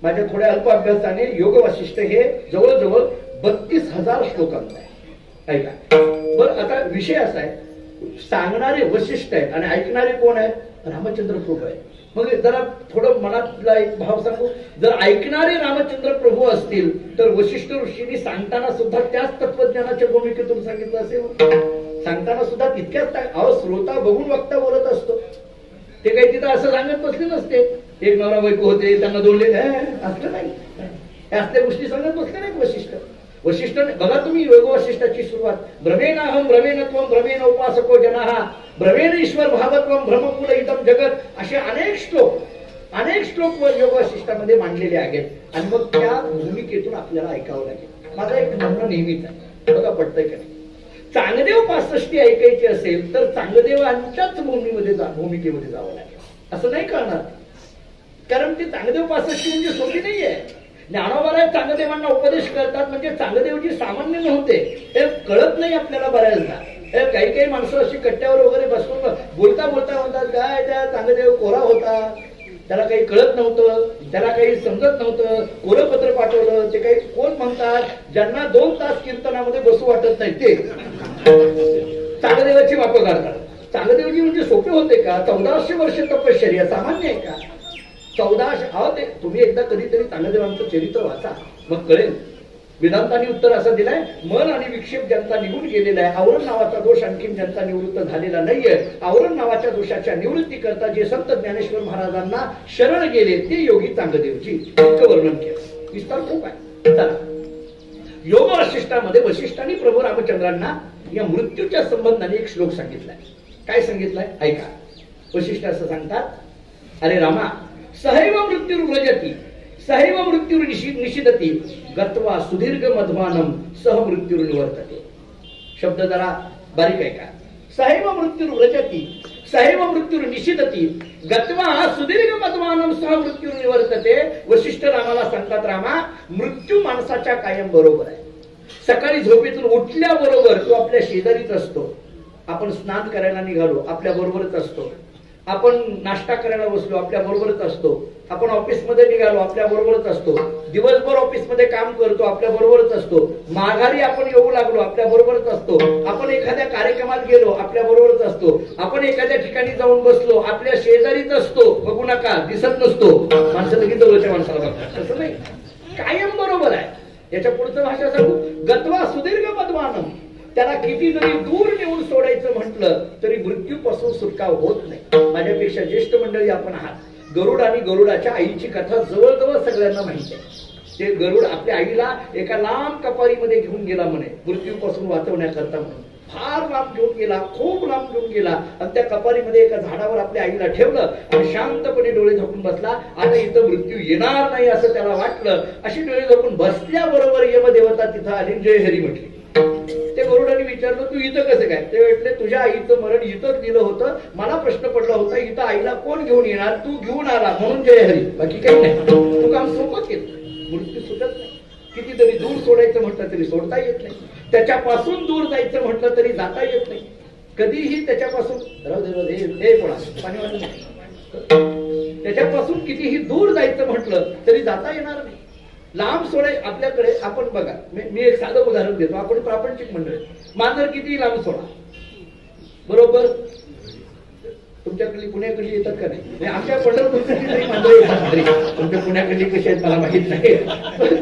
माझ्या थोड्या अल्प अभ्यासाने योग वासिष्ठ हे जवळजवळ 32,000 श्लोकांचं आहे. ऐका बरं, आता विषय असा आहे, सांगणारे वशिष्ठ आहेत आणि ऐकणारे कोण आहेत? रामचंद्र प्रभू आहे. मग जरा थोडं मनातला एक भाव सांगू. जर ऐकणारे रामचंद्र प्रभू असतील तर वशिष्ठ ऋषींनी सांगताना सुद्धा त्याच तत्वज्ञानाच्या भूमिकेतून सांगितलं असेल. सांगताना सुद्धा तितक्याच श्रोता बघून वक्ता बोलत असतो. ते काही तिथं असं सांगत बसले नसते, एक नवरा बायको होते त्यांना दोनले असलं नाही, असल्या गोष्टी सांगत बसले नाही वशिष्ठ. वशिष्ठ बघा तुम्ही योग वशिष्ठाची सुरुवात, भ्रमेनाहम भ्रमेनत्वम भ्रमेण उपासको जनाः भ्रमेण ईश्वर भावत्वम भ्रमकुल इदम जगत, असे अनेक श्लोक योग वशिष्ठामध्ये मांडलेले आहेत. आणि मग त्या भूमिकेतून आपल्याला ऐकावं लागेल. माझा एक म्हणणं नेहमीच आहे, बघा पटतंय का नाही. चांगदेव 65 ऐकायची असेल तर चांगदेवांच्याच भूमिकेमध्ये जावं लागेल. असं नाही करणार, कारण ते चांगदेव 65 म्हणजे सोपी नाहीये. ज्ञानोबा चांगदेवांना उपदेश करतात म्हणजे चांगदेवजी सामान्य नव्हते, हे कळत नाही आपल्याला बऱ्याचदा. काही माणसं अशी कट्ट्यावर वगैरे बसून बोलता म्हणतात काय त्या चांगदेव कोरा होता, त्याला काही कळत नव्हतं, त्याला काही समजत नव्हतं, कोरं पत्र पाठवलं. ते काही कोण म्हणतात ज्यांना 2 तास कीर्तनामध्ये बसू वाटत नाही ते चांगदेवाची वापर करतात. चांगदेवजी म्हणजे सोपे होते का? 1400 वर्ष तपश्चर्या सामान्य आहे का? 1400 ते तुम्ही एकदा कधीतरी चांगदेवांचं चरित्र वाचा, मग कळेल. वेदांतांनी उत्तर असं दिलंय, मन आणि विक्षेप ज्यांचा निघून गेलेला आहे, आवरण नावाचा दोष आणखी ज्यांचा निवृत्त झालेला नाहीये, आवरण नावाच्या दोषाच्या निवृत्ती करता जे संत ज्ञानेश्वर महाराजांना शरण गेले ते योगी चांगदेवजी. इतकं वर्णन केलं. विस्तार खूप आहे. चला, योग वशिष्ठामध्ये वशिष्ठांनी प्रभू रामचंद्रांना या मृत्यूच्या संबंधाने एक श्लोक सांगितलाय. काय सांगितलंय? ऐका. वशिष्ठ असं सांगतात, अरे रामा, सहैव मृत्युर्व्रजती सहैव मृत्युर्निषिदती गत्वा सुदीर्घ मध्वानम सह मृत्युर्निवर्तते. शब्द जरा बारीक आहे का? सहैव मृत्युर्व्रजती सहैव मृत्युर्निषिदती गत्वा सुदीर्घ मध्वानम सह मृत्युर्निवर्तते. वशिष्ठ रामाला सांगतात, रामा, मृत्यू माणसाच्या कायम बरोबर आहे. सकाळी झोपेतून उठल्याबरोबर तो आपल्या शेजारीच असतो. आपण स्नान करायला निघालो आपल्या बरोबरच असतो. आपण नाश्ता करायला बसलो आपल्या बरोबरच असतो. आपण ऑफिसमध्ये निघालो आपल्या बरोबरच असतो. दिवसभर ऑफिसमध्ये काम करतो आपल्या बरोबरच असतो. माघारी आपण येऊ लागलो आपल्या बरोबरच असतो. आपण एखाद्या कार्यक्रमात गेलो आपल्या बरोबरच असतो. आपण एखाद्या ठिकाणी जाऊन बसलो आपल्या शेजारीच असतो. बघू नका, दिसत नसतो. माणसं लगेच जवळच्या माणसाला बघतात. तसं नाही, कायम बरोबर आहे. याच्या पुढचं भाषा सांगू, गत्वा सुदीर्घ मध्वानम. त्याला किती जरी दूर नेऊन सोडायचं म्हटलं तरी मृत्यूपासून सुटका होत नाही. माझ्यापेक्षा ज्येष्ठ मंडळी आपण आहात. गरुड आणि गरुडाच्या आईची कथा जवळजवळ सगळ्यांना माहिती आहे. ते गरुड आपल्या आईला एका लांब कपारीमध्ये घेऊन गेला म्हणे, मृत्यूपासून वाचवण्याकरता म्हणून. फार लांब घेऊन गेला, खूप लांब घेऊन गेला आणि त्या कपारीमध्ये एका झाडावर आपल्या आईला ठेवलं आणि शांतपणे डोळे झाकून बसला. आता इथं मृत्यू येणार नाही असं त्याला वाटलं. अशी डोळे झाकून बसल्याबरोबर यमदेवता तिथं आली, जय हरी म्हटली. ते गरुडाने विचारलं, तू इथं कसं काय? ते म्हटले, तुझ्या आईचं मरण इथंच दिलं होतं. मला प्रश्न पडला होता इथं आईला कोण घेऊन येणार, तू घेऊन आला म्हणून जय हरी, बाकी काही नाही. तू काम सोपं केलं. मृत्यू सुटत नाही. कितीतरी दूर सोडायचं म्हटलं तरी सोडता येत नाही. त्याच्यापासून दूर जायचं म्हटलं तरी जाता येत नाही. कधीही त्याच्यापासून पाणी वाटत नाही. त्याच्यापासून कितीही दूर जायचं म्हटलं तरी जाता येणार नाही. लांब सोडाय आपल्याकडे आपण बघा, मी एक साधं उदाहरण देतो. आपण प्रापंचिक मंडळ, मांजर किती लांब सोडा बरोबर. तुमच्याकडली पुण्याकडली येतात का नाही? आमच्या पंढरपूरची मांजर येतात. तुमच्या पुण्याकडली कशी आहेत मला माहित नाही,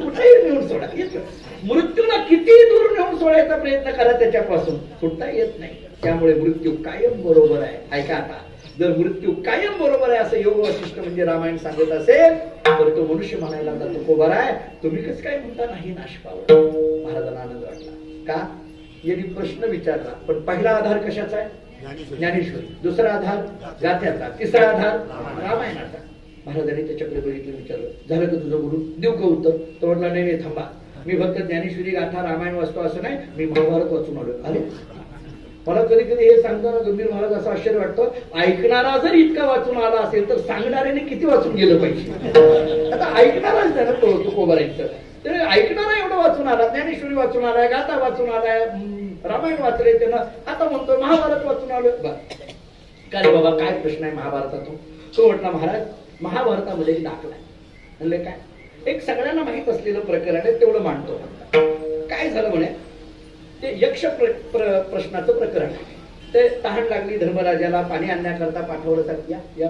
कुठेही नेऊन सोडा. मृत्यूला किती दूर नेऊन सोडायचा प्रयत्न करा, त्याच्यापासून सुटता येत नाही. त्यामुळे मृत्यू कायम बरोबर आहे. ऐका आता, जर मृत्यू कायम बरोबर आहे असं योग वशिष्ठ म्हणजे रामायण सांगत असेल तर तो मनुष्य म्हणायला लागला तो बरा आहे, तुम्ही कसं काय म्हणता नाही नाश पावला. महाराजांना आनंद वाटला. का? यांनी प्रश्न विचारला. पण पहिला आधार कशाचा आहे? ज्ञानेश्वरी. दुसरा आधार गाथ्याचा. तिसरा आधार रामायणाचा. महाराजांनी त्याच्याकडे बघितलं, विचारलं झालं का तुझं गुरु, देऊ का उत्तर? तो म्हटला नाही नाही थांबा, मी फक्त ज्ञानेश्वरी गाथा रामायण वाचतो असं नाही, मी महाभारत वाचून आलो. अरे मला कधी कधी हे सांगताना गंभीर महाराज असं आश्चर्य वाटतं, ऐकणारा जर इतका वाचून आला असेल तर सांगणाऱ्याने किती वाचून गेलं पाहिजे. आता ऐकणाराच नाही ना तो तुकोबारांचं, तर ऐकणारा एवढं वाचून आला, ज्ञानेश्वरी वाचून आलाय, गाथा वाचून आलाय, रामायण वाचले त्यानं, आता म्हणतो महाभारत वाचून आलो. का रे बाबा काय प्रश्न आहे महाभारतातून? तो म्हटला महाराज महाभारतामध्ये दाखला म्हणजे काय, एक सगळ्यांना माहित असलेलं प्रकरण आहे तेवढं मांडतो. काय झालं म्हणे, ते यक्ष प्रश्नाचं प्रकरण आहे. ते तहान लागली धर्मराजाला, पाणी आणण्याकरता पाठवलं तर या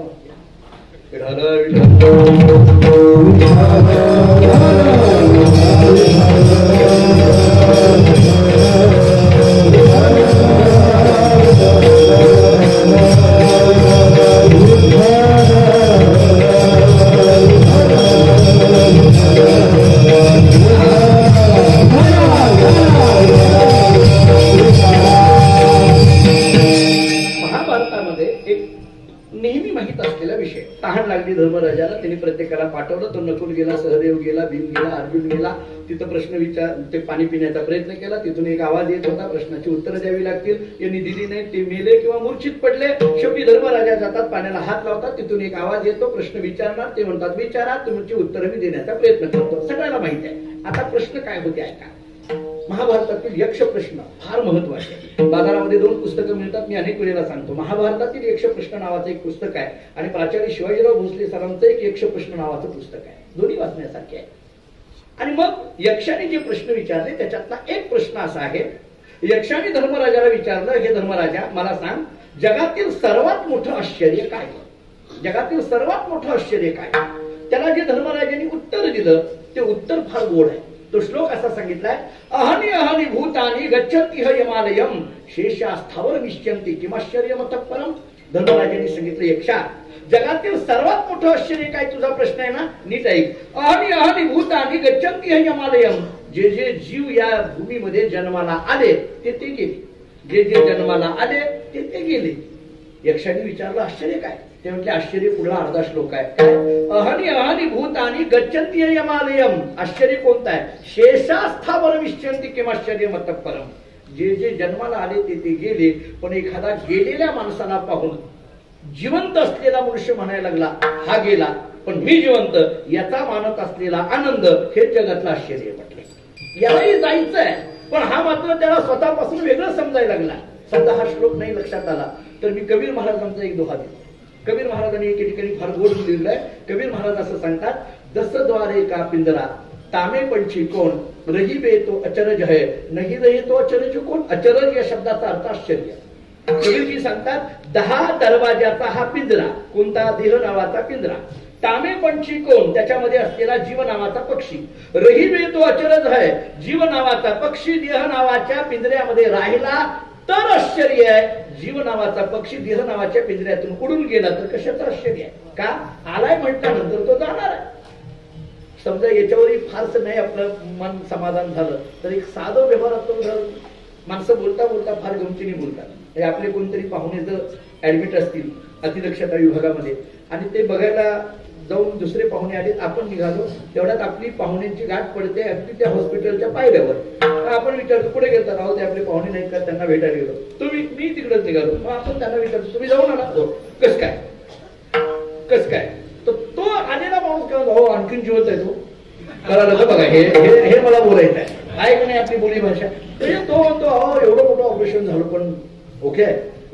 धर्मराजाला त्यांनी प्रत्येकाला पाठवलं. तो नकुल गेला, सहदेव गेला, भीम गेला, अर्जुन गेला. तिथं प्रश्न विचार, ते पाणी पिण्याचा प्रयत्न केला. तिथून एक आवाज येत होता, प्रश्नाची उत्तरं द्यावी लागतील. यांनी दिली नाही, ते मेले किंवा मूर्छित पडले. शेवटी धर्मराजा जातात, पाण्याला हात लावतात. तिथून एक आवाज येतो, प्रश्न विचारणार. ते म्हणतात विचारा, तुमची उत्तरं मी देण्याचा प्रयत्न करतो. सगळ्याला माहिती आहे. आता प्रश्न काय होते ऐका. महाभारतातील यक्ष प्रश्न फार महत्वाचे. बाजारामध्ये 2 पुस्तकं मिळतात, मी अनेक वेळेला सांगतो. महाभारतातील यक्ष प्रश्न नावाचं एक पुस्तक आहे आणि प्राचार्य शिवाजीराव भोसले सरांचं एक यक्ष प्रश्न नावाचं पुस्तक आहे. दोन्ही वाचण्यासारखे आहे. आणि मग यक्षाने जे प्रश्न विचारले त्याच्यातला एक प्रश्न असा आहे. यक्षाने धर्मराजाला विचारलं, हे धर्मराजा मला सांग, जगातील सर्वात मोठं आश्चर्य काय? जगातील सर्वात मोठं आश्चर्य काय? त्याला जे धर्मराजाने उत्तर दिलं ते उत्तर फार गोड आहे. तो श्लोक असा सांगितलाय, अहनि अहनि भूतानि गच्छन्ति यमालयम शेषास्थावर विश्यन्ति किमाश्चर्यमतः परम. धर्मराजांनी सांगितलं, यक्षा जगातील सर्वात मोठं आश्चर्य काय? तुझा प्रश्न आहे ना, नीट ऐक. अहनि अहनि भूतानि गच्छन्ति यमालयम. जे जे जीव या भूमीमध्ये जन्माला आले ते गेले. जे जे जन्माला आले ते गेले. यक्षाने विचारलं आश्चर्य काय? ते म्हटले आश्चर्य पुढला अर्धा श्लोक आहे. अहनि अहनि भूतानि गच्छन्ति यमालयम. आश्चर्य कोणतं आहे? शेषास्थावर विश्यन्ति किमाश्चर्यमतः परम. जे जे जन्माला आले ते गेले. पण एखादा गेलेल्या माणसाला पाहून जिवंत असलेला मनुष्य म्हणायला लागला हा गेला पण मी जिवंत, याचा मानत असलेला आनंद हे जगातलं आश्चर्य म्हटले. यालाही जायचंय पण हा मात्र त्याला स्वतःपासून वेगळं समजायला लागला. समजा हा श्लोक नाही लक्षात आला तर मी कबीर महाराजांचा एक दोहा देतो. कबीर महाराजांनी एके ठिकाणी फार गोड लिहिलंय. कबीर महाराज असं सांगतात, दस द्वारे का पिंजरा तामे पंछी कोण, रही बे तो अचरज है, नहीं रही तो अचरज कोण. अचरज या शब्दाचा अर्थ आश्चर्य. कबीरजी सांगतात 10 दरवाजाचा हा पिंजरा. कोणता? देह नावाचा पिंजरा. तामे पंछी कोण? त्याच्यामध्ये असलेला जीव नावाचा पक्षी. रही बे तो अचरज है, जीव नावाचा पक्षी देह नावाच्या पिंजऱ्यामध्ये राहिला तर आश्चर्य आहे. जीव नावाचा पक्षी देह नावाच्या पिंजऱ्यातून उडून गेला तर कशाचं आश्चर्य आहे? का? आलाय म्हटल्यानंतर तो जाणार आहे. समजा याच्यावरही फारसं नाही आपलं मन समाधान झालं तर एक साधं व्यवहारातून माणसं बोलता बोलता फार गमतीने बोलतात. आपले कोणतरी पाहुणे जर ऍडमिट असतील अतिदक्षता विभागामध्ये आणि ते बघायला जाऊन दुसरे पाहुणे आले, आपण निघालो तेवढ्यात आपली पाहुण्यांची गाठ पडते अगदी त्या हॉस्पिटलच्या पायऱ्यावर. आपण विचारतो कुठे गेलता? राहू ते आपले पाहुणे नाहीत का, त्यांना भेटायला गेलो. मी तिकडेच निघालो. मग आपण त्यांना विचारतो तुम्ही जाऊन आला? कस काय कस काय? तर तो आलेला माणूस काय हो आणखीन जिवंत आहे तो करायला तर बघा हे मला बोलायचं आहे की नाही आपली बोली भाषा. तो म्हणतो अहो एवढं मोठं ऑपरेशन झालं पण ओके,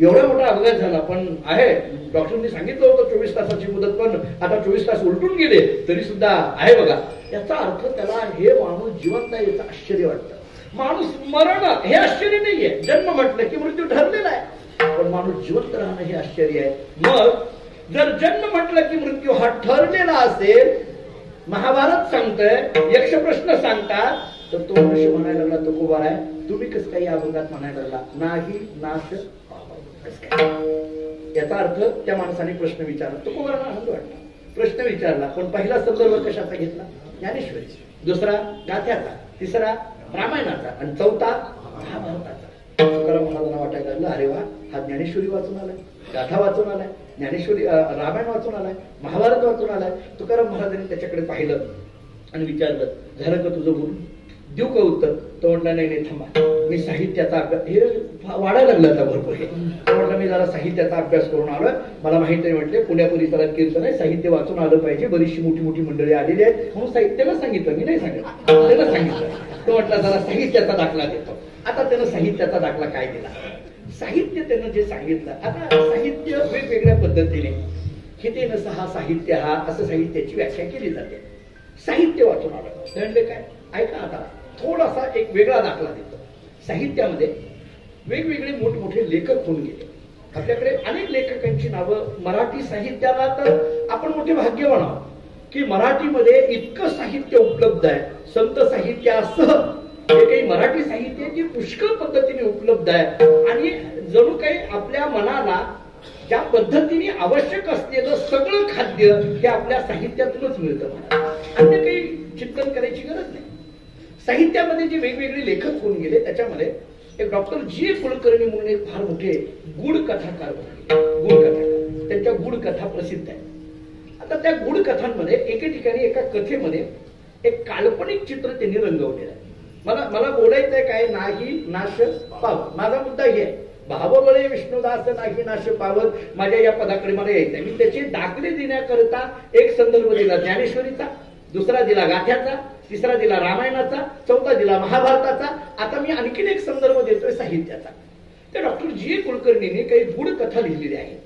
एवढा मोठा अपघात झाला पण आहे, डॉक्टरनी सांगितलं होतं 24 तासाची मुदत पण आता 24 तास उलटून गेले तरी सुद्धा आहे बघा. याचा अर्थ त्याला हे माणूस जिवंत आहे याचं आश्चर्य वाटतं. माणूस मरण हे आश्चर्य नाहीये. जन्म म्हटलं की मृत्यू ठरलेला आहे पण माणूस जिवंत राहणं हे आश्चर्य आहे. मग जर जन्म म्हटलं की मृत्यू हा ठरलेला असेल महाभारत सांगतोय, यक्ष प्रश्न सांगतात, तर तो ऋषी म्हणायला लागला तुकोबार आहे, तुम्ही कसं काही अभंगात म्हणायला लागला नाही नाश याचा अर्थ त्या माणसाने प्रश्न विचारला. तुकोबारांना आनंद वाटला, प्रश्न विचारला, पण पहिला संदर्भ कशाचा घेतला? ज्ञानेश्वरी, दुसरा गाथ्याचा, तिसरा रामायणाचा आणि चौथा महाभारताचा. तुकाराम महाराजांना वाटायला लागलं, अरे वा, हा ज्ञानेश्वरी वाचून आलाय, गाथा वाचून आलाय, ज्ञानेश्वरी रामायण वाचून आलाय, महाभारत वाचून आलाय. तुकाराम महाराजांनी त्याच्याकडे पाहिलं आणि विचारलं, झालं का तुझं बोलून, देऊ का उत्तर? तो म्हटला नाही नाही थांबा, मी साहित्याचा अभ्यास, हे वाढायला लागलं आता भरपूर. हे तो म्हटलं मी जरा साहित्याचा अभ्यास करून आलोय, मला माहिती आहे, म्हटले पुण्या परिसरात कीर्तन आहे, साहित्य वाचून आलं पाहिजे, बरीचशी मोठी मोठी मंडळी आलेली आहेत, म्हणून साहित्याला सांगितलं, मी नाही सांगितलं, त्याला सांगितलं. तो म्हटला जरा साहित्याचा दाखला देतो. आता त्यानं साहित्याचा दाखला काय दिला? साहित्य त्यानं जे सांगितलं, आता साहित्य वेगवेगळ्या पद्धतीने हिते नस हा साहित्य हा, असं साहित्याची व्याख्या केली जाते. साहित्य वाचून आलं म्हणजे काय? ऐका, आता थोडासा एक वेगळा दाखला देतो. साहित्यामध्ये वेगवेगळे मोठमोठे लेखक होऊन गेले. आपल्याकडे अनेक लेखकांची नावं, मराठी साहित्याला तर आपण मोठे भाग्यवान आहोत की मराठीमध्ये इतकं साहित्य उपलब्ध आहे. संत साहित्यासह हे काही मराठी साहित्य जे पुष्कळ पद्धतीने उपलब्ध आहे आणि जणू काही आपल्या मनाला ज्या पद्धतीने आवश्यक असलेलं सगळं खाद्य हे आपल्या साहित्यातूनच मिळतं. अन्य काही चिंतन करायची गरज नाही. साहित्यामध्ये जे वेगवेगळे लेखक होऊन गेले त्याच्यामध्ये एक डॉक्टर जी कुलकर्णी म्हणून एक फार मोठे गूढ कथाकार होते. गूढ कथाकार, त्यांच्या गूढ कथा प्रसिद्ध आहे. आता त्या गूढ कथांमध्ये एके ठिकाणी एका कथेमध्ये एक काल्पनिक चित्र त्यांनी रंगवलेलं आहे. मला बोलायचंय काय, नाही नाश पावत. माझा मुद्दा हे आहे, भावबळे विष्णुदास नाही नाश पावत, माझ्या या पदाकडे मला यायचंय. मी त्याचे दाखले देण्याकरता एक संदर्भ दिला ज्ञानेश्वरीचा, दुसरा दिला गाथ्याचा, तिसरा दिला रामायणाचा, चौथा दिला महाभारताचा. आता मी आणखीन एक संदर्भ देतोय साहित्याचा. त्या डॉक्टर जी कुलकर्णीने काही गूढ कथा लिहिलेली आहे.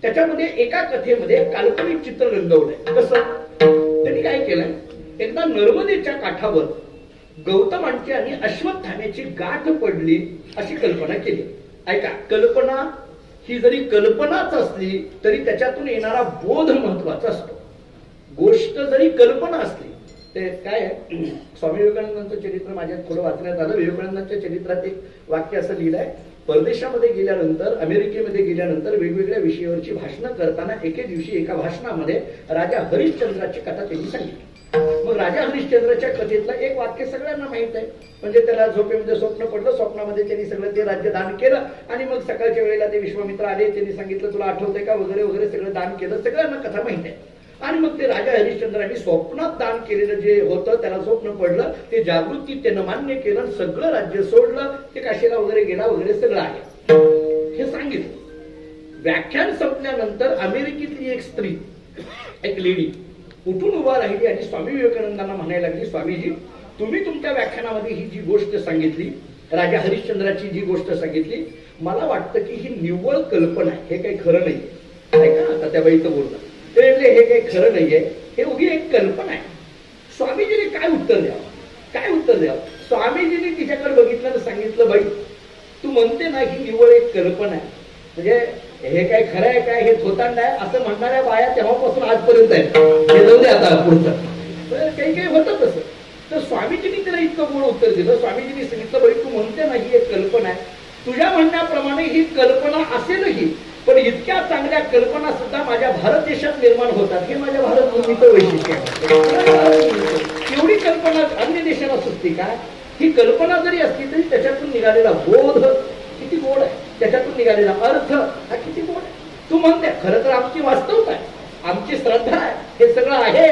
त्याच्यामध्ये एका कथेमध्ये काल्पनिक चित्र रंगवलंय. कसं? त्यांनी काय केलंय, एकदा नर्मदेच्या काठावर गौतमांची आणि अश्वत्थाम्याची गाठ पडली अशी कल्पना केली. ऐका, कल्पना ही जरी कल्पनाच असली तरी त्याच्यातून येणारा बोध महत्वाचा असतो. गोष्ट जरी कल्पना असली ते काय, स्वामी विवेकानंदांचं चरित्र माझ्यात थोडं वाचण्यात आलं. विवेकानंदांच्या चरित्रात एक वाक्य असं लिहिलंय, परदेशामध्ये गेल्यानंतर, अमेरिकेमध्ये गेल्यानंतर वेगवेगळ्या विषयावरची भाषणं करताना एके दिवशी एका भाषणामध्ये राजा हरिश्चंद्राची कथा त्यांनी सांगितली. मग राजा हरिश्चंद्राच्या कथेतलं एक वाक्य सगळ्यांना माहित आहे, म्हणजे त्याला झोपेमध्ये स्वप्न पडलं, स्वप्नामध्ये त्यांनी सगळं ते राज्य दान केलं आणि मग सकाळच्या वेळेला ते विश्वामित्र आले, त्यांनी सांगितलं तुला आठवतंय का वगैरे वगैरे सगळं दान केलं. सगळ्यांना कथा माहित आहे. आणि मग ते राजा हरिश्चंद्रांनी स्वप्नात दान केलेलं जे होतं त्याला स्वप्न पडलं, ते जागृतीत त्यानं मान्य केलं, सगळं राज्य सोडलं, ते काशीला वगैरे गेला वगैरे सगळं आहे हे सांगितलं. व्याख्यान संपल्यानंतर अमेरिकेतली एक स्त्री, एक लेडी उठून उभा राहिली आणि स्वामी विवेकानंदांना म्हणायला लागली, स्वामीजी तुम्ही तुमच्या व्याख्यानामध्ये ही जी गोष्ट सांगितली, राजा हरिश्चंद्राची जी गोष्ट सांगितली, मला वाटतं की ही निव्वळ कल्पना आहे, हे काही खरं नाहीये. ऐका, आता त्या बाईचं बोलणं, ते हे काही खरं नाहीये, हे उगी एक कल्पना आहे. स्वामीजीने काय उत्तर द्यावं, काय उत्तर द्यावं? स्वामीजीने तिच्याकडे बघितलं आणि सांगितलं, बाई तू म्हणते ना ही निव्वळ एक कल्पना आहे, म्हणजे हे काय खरं आहे काय, हे थोतांड आहे असं म्हणणाऱ्या बाया तेव्हापासून आजपर्यंत आहेत. हे जाऊ दे आता पुढचं, काही काही होतं तसं. तर स्वामीजींनी तिला इतकं गोड उत्तर दिलं. स्वामीजींनी सांगितलं, बाई तू म्हणते ना ही एक कल्पना आहे, तुझ्या म्हणण्याप्रमाणे ही कल्पना असेलही, पण इतक्या चांगल्या कल्पना सुद्धा माझ्या भारत देशात निर्माण होतात, हे माझ्या भारत भूमीचं वैशिष्ट्य आहे. एवढी कल्पना अन्य देशाला सुचते का? ही कल्पना जरी असली तरी त्याच्यातून निघालेला बोध किती गोड आहे, त्याच्यातून निघालेला अर्थ हा किती गोड आहे. तू म्हणते खरं तर आमची वास्तवता आहे, आमची श्रद्धा आहे, हे सगळं आहे,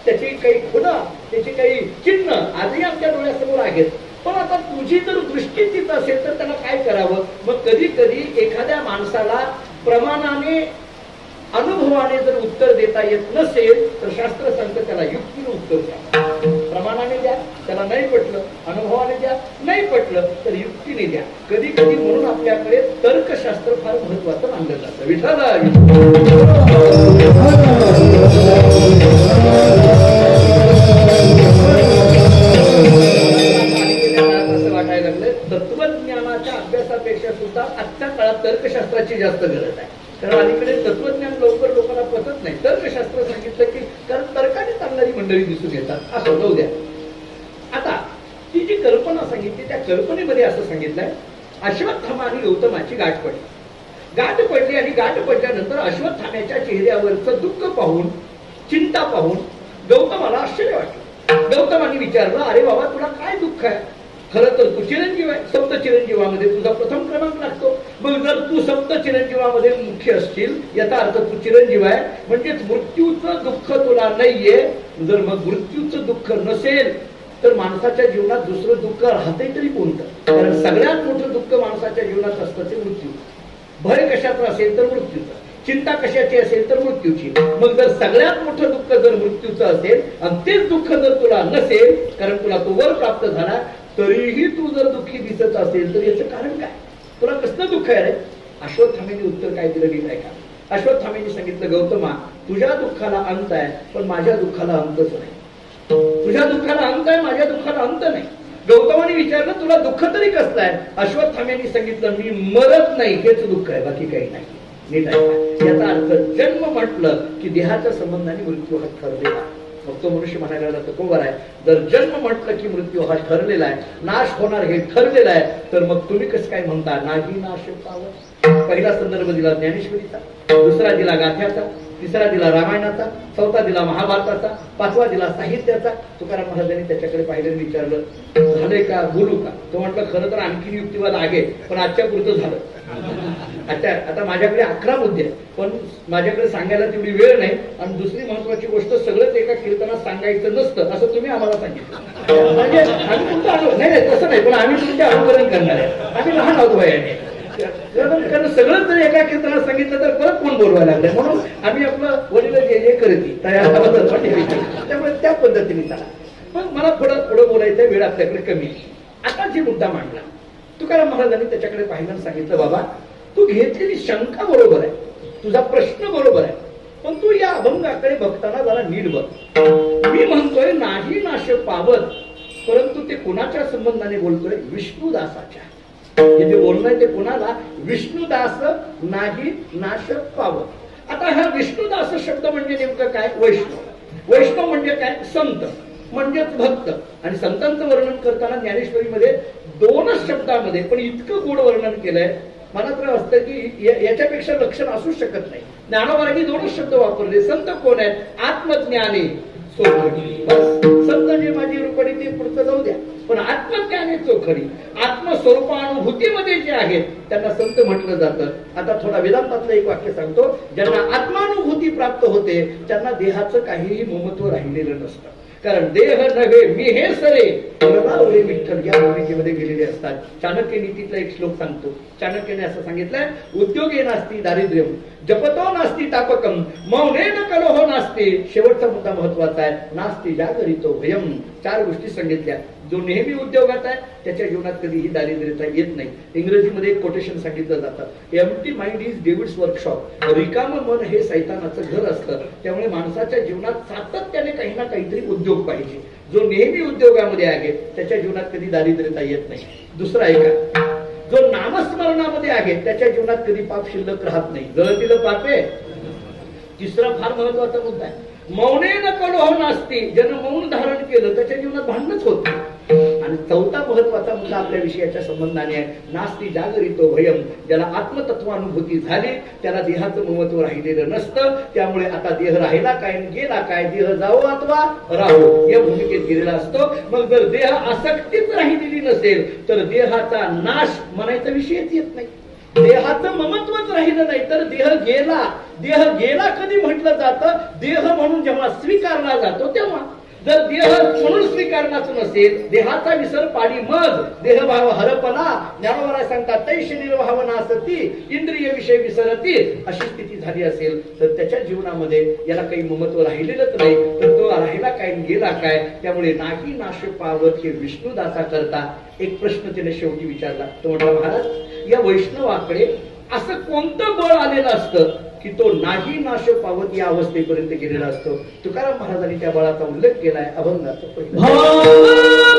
त्याची काही खुणं, त्याची काही चिन्ह आजही आमच्या डोळ्यासमोर आहेत. पण आता तुझी जर दृष्टी तिथं असेल तर त्याला काय करावं? मग कधी कधी एखाद्या माणसाला प्रमाणाने, अनुभवाने जर उत्तर देता येत नसेल तर शास्त्र सांगतं त्याला युक्तीने उत्तर द्या. प्रमाणाने द्या, त्याला नाही पटलं, अनुभवाने द्या, नाही पटलं तर युक्तीने द्या. कधी कधी म्हणून आपल्याकडे तर्कशास्त्र फार महत्वाचं मानलं जातं. विठाला असं वाटायला लागलं, तत्वज्ञानाच्या अभ्यासापेक्षा सुद्धा आजच्या काळात तर्कशास्त्राची जास्त गरज आहे. कारण अलीकडे तत्वज्ञान लवकर लोकांना पचत नाही. तर्कशास्त्र सांगितलं की, कारण तर्काने चालणारी मंडळी कुठेतरी दिसून येतात. असं जाऊ द्या. आता ती जी कल्पना सांगितली त्या कल्पनेमध्ये असं सांगितलंय, अश्वत्थामा आणि गौतमाची गाठ पडली. गाठ पडली आणि गाठ पडल्यानंतर अश्वत्थाम्याच्या चेहऱ्यावरचं दुःख पाहून, चिंता पाहून गौतमाला आश्चर्य वाटलं. गौतमाने विचारलं, अरे बाबा तुला काय दुःख आहे? खरं तर तू चिरंजीव आहे, सप्त चिरंजीवामध्ये तुझा प्रथम क्रमांक लागतो. मग जर तू सप्त चिरंजीवामध्ये मुख्य असशील, याचा अर्थ तू चिरंजीव आहे, म्हणजेच मृत्यूचं दुःख तुला नाहीये. जर मग मृत्यूचं दुःख नसेल तर माणसाच्या जीवनात दुसरं दुःख राहते तरी कोणतं? कारण सगळ्यात मोठं दुःख माणसाच्या जीवनात असतं ते मृत्यू. भय कशाचं असेल तर मृत्यूचं, चिंता कशाची असेल तर मृत्यूची. मग जर सगळ्यात मोठं दुःख जर मृत्यूचं असेल आणि तेच दुःख जर तुला नसेल, कारण तुला तो वर प्राप्त झाला, तरीही तू जर दुःखी दिसत असेल तर याचं कारण काय? तुला कसलं दुःख आहे रे? अश्वत्थामेने उत्तर काय दिलं गेलंय का? अश्वत्थामेने सांगितलं, गौतमा तुझ्या दुःखाला अंत आहे पण माझ्या दुःखाला अंतच नाही. तुझ्या दुःखाला अंत आहे, माझ्या दुःखाला अंत नाही. गौतमाने विचारलं, तुला दुःख तरी कसलं आहे? अश्वत्थामेने सांगितलं, मी मरत नाही हेच दुःख आहे, बाकी काही नाही. नीट आहे. याचा अर्थ जन्म म्हटलं की देहाच्या संबंधाने मृत्यू हा ठरलेला. मग तो मनुष्य म्हणायला लागला तर बरोबर आहे. जर जन्म म्हटलं की मृत्यू हा ठरलेला आहे, नाश होणार हे ठरलेलं आहे, तर मग तुम्ही कसं काय म्हणता नाही नाश पावत? पहिला संदर्भ दिला ज्ञानेश्वरीचा, दुसरा दिला गाथ्याचा, तिसरा दिला रामायणाचा, चौथा दिला महाभारताचा, पाचवा दिला साहित्याचा. तुकाराम महाराजांनी त्याच्याकडे पाहिलं, विचारलं झालंय का, बोलू का? तो म्हटलं खरं तर आणखी युक्तिवाद आहे पण आजच्या पुरतं झालं. आता माझ्याकडे 11 मुद्दे आहेत पण माझ्याकडे सांगायला तेवढी वेळ नाही. आणि दुसरी महत्वाची गोष्ट, सगळंच एका कीर्तनात सांगायचं नसतं असं तुम्ही आम्हाला सांगितलं. म्हणजे आम्ही तुमचं नाही तसं नाही, पण आम्ही तुमचे अनुकरण करणार आहे. आम्ही लहान आहोत वयाने, कारण सगळं जर एका कीर्तनात सांगितलं तर परत कोण बोलवायला लागलंय. म्हणून आम्ही आपलं वडील जे करते त्यामुळे त्या पद्धतीने चला. मग मला थोडं बोलायचं, वेळ आपल्याकडे कमी आहे. आता जे मुद्दा मांडला तुकाराम महाराजांनी त्याच्याकडे पाहिलं, सांगितलं बाबा तू घेतलेली शंका बरोबर आहे, तुझा प्रश्न बरोबर आहे, पण तू या अभंगाकडे बघताना जरा नीट बघ. मी म्हणतोय नाही नाश पावत, परंतु ते कोणाच्या संबंधाने बोलतोय? विष्णुदासाच्या. हे जे बोलणं आहे ते कोणाला? विष्णुदास नाही नाश पावत. आता हा विष्णुदास शब्द म्हणजे नेमकं काय? वैष्णव. वैष्णव म्हणजे काय? संत म्हणजेच भक्त. आणि संतांचं वर्णन करताना ज्ञानेश्वरीमध्ये 2च शब्दामध्ये पण इतकं गोड वर्णन केलंय, मला तर असतं की याच्यापेक्षा लक्षण असू शकत नाही. ज्ञानोबारांनी 2च शब्द वापरले. संत कोण आहेत? आत्मज्ञानी चोखडी. संत जे माझी रूपणी ते पुढचं जाऊ द्या, पण आत्मज्ञानी चोखडी, आत्मस्वरूपानुभूतीमध्ये जे आहेत त्यांना संत म्हटलं जातं. आता थोडा वेदांतातलं एक वाक्य सांगतो. ज्यांना आत्मानुभूती प्राप्त होते त्यांना देहाचं काहीही ममत्व राहिलेलं नसतं. कारण देह नव्हे मी हे सरे विठ्ठल या भूमिकेमध्ये गेलेले असतात. चाणक्य नीतीतला एक श्लोक सांगतो. चाणक्याने असं सांगितलंय, उद्योगे नास्ती दारिद्र्यम, जपतो नास्ती तापकम, मौनेन कलहो नास्ती. शेवटचा मुद्दा महत्वाचा आहे, नास्ती जागरितो भयम. 4 गोष्टी सांगितल्या. जो नेहमी उद्योगात आहे त्याच्या जीवनात कधीही दारिद्र्यता येत नाही. इंग्रजीमध्ये एक कोटेशन सांगितलं जातं, एम्प्टी माइंड इज डेव्हिड्स वर्कशॉप. रिकाम मन हे सैतानाचं घर असतं. त्यामुळे माणसाच्या जीवनात सातत्याने काही ना काहीतरी उद्योग पाहिजे. जो नेहमी उद्योगामध्ये आहे त्याच्या जीवनात कधी दारिद्र्यता येत नाही. दुसरा ऐका, जो नामस्मरणामध्ये आहे त्याच्या जीवनात कधी पाप शिल्लक राहत नाही. जळतीलं पापे. तिसरा फार महत्वाचा मुद्दा आहे, मौनेन कलहो नास्ती. ज्यानं मौन धारण केलं त्याच्या जीवनात भांडणच होत नाही. आणि चौथा महत्वाचा मुद्दा आपल्या विषयाच्या संबंधाने आहे, नास्ती जागरितो भयम. ज्याला आत्मतत्वानुभूती झाली त्याला देहाचं महत्व राहिलेलं नसतं. त्यामुळे आता देह राहिला काय गेला काय, देह जावो अथवा राहो या भूमिकेत गेलेला असतो. मग जर देह आसक्तीच राहिलेली नसेल तर देहाचा नाश म्हणायचा विषयच येत नाही. देहाचं ममत्वच राहिलं नाही तर देह गेला. देह गेला कधी म्हटलं जातं? देह म्हणून जेव्हा स्वीकारला जातो तेव्हा. जर देह म्हणून स्वीकारणाच नसेल, देहाचा विसर पाडी मग देहभाव हरपला. ज्ञानोबा सांगतात, तै शरीर भावना सती इंद्रिय विषय विसरती. अशी स्थिती झाली असेल तर त्याच्या जीवनामध्ये याला काही ममत्व राहिलेलंच नाही. तर तो राहिला काय गेला काय. त्यामुळे नाही नाश पावत हे विष्णुदासा करता एक प्रश्न त्याने शेवटी विचारला. तो म्हटला, महाराज या वैष्णवाकडे असं कोणतं बळ आलेलं असतं की तो नाही नाश पावत या अवस्थेपर्यंत गेलेला असतो? तुकाराम महाराजांनी त्या बळाचा उल्लेख केलाय अभंगाचा पहिला.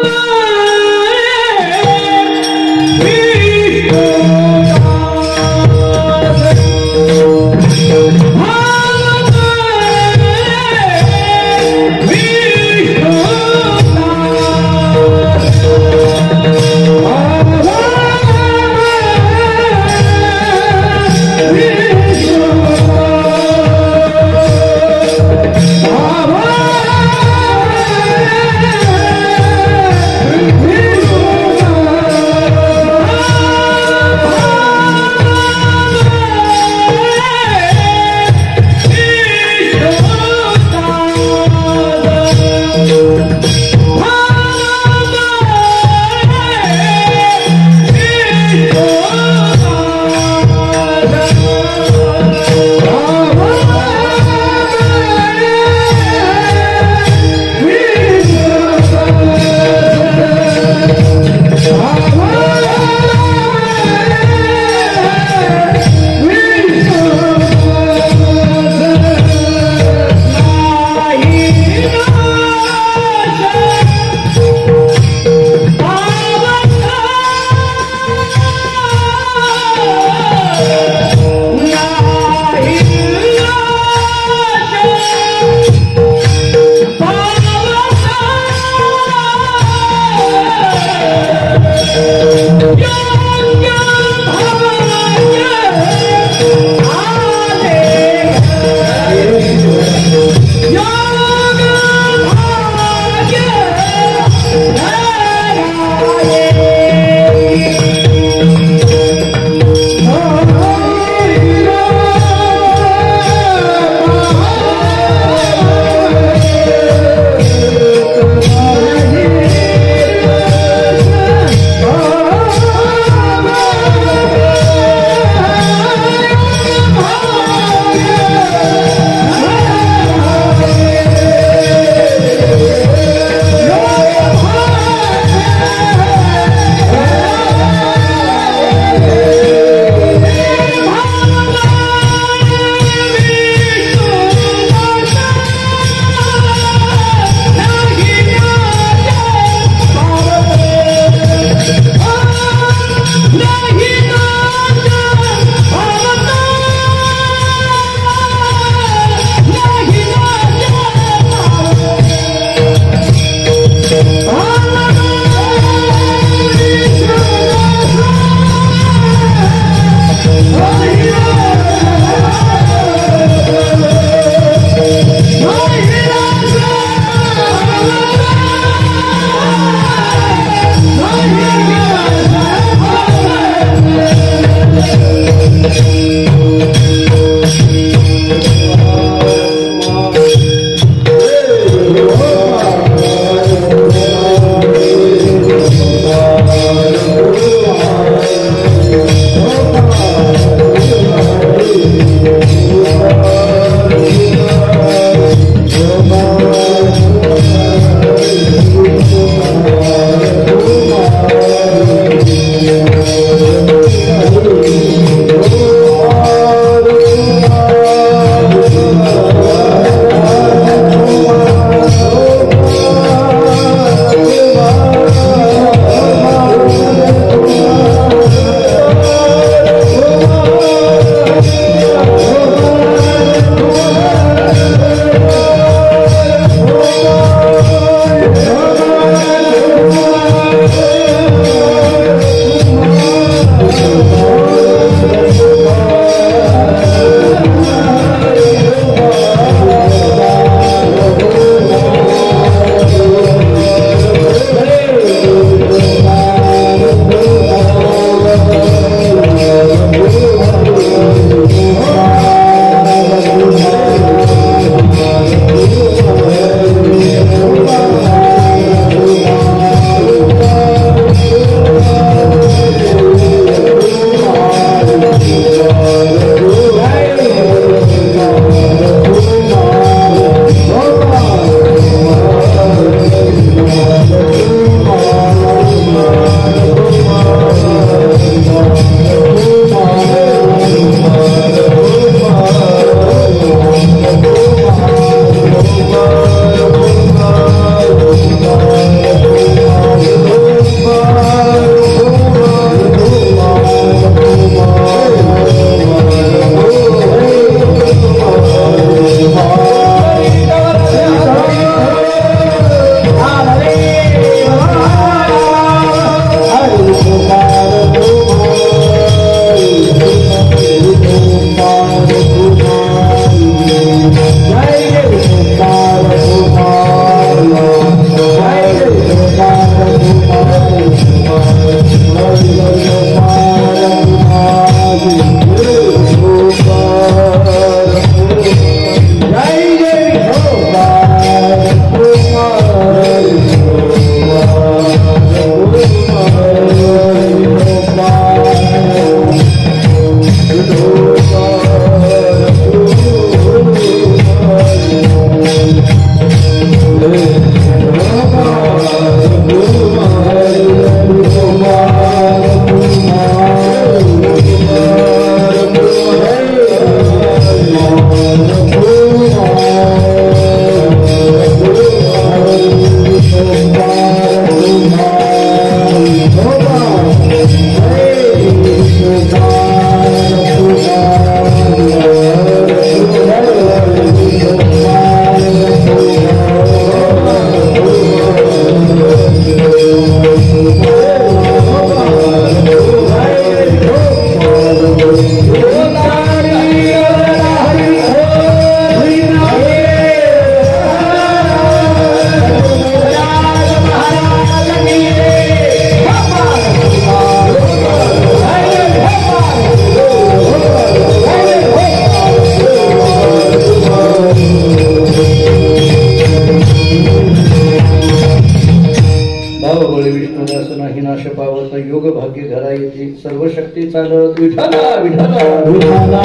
विष्णुदास नाही नाश पावत योग भाग्य घरा येते सर्व शक्ती चालत विठाला विठाला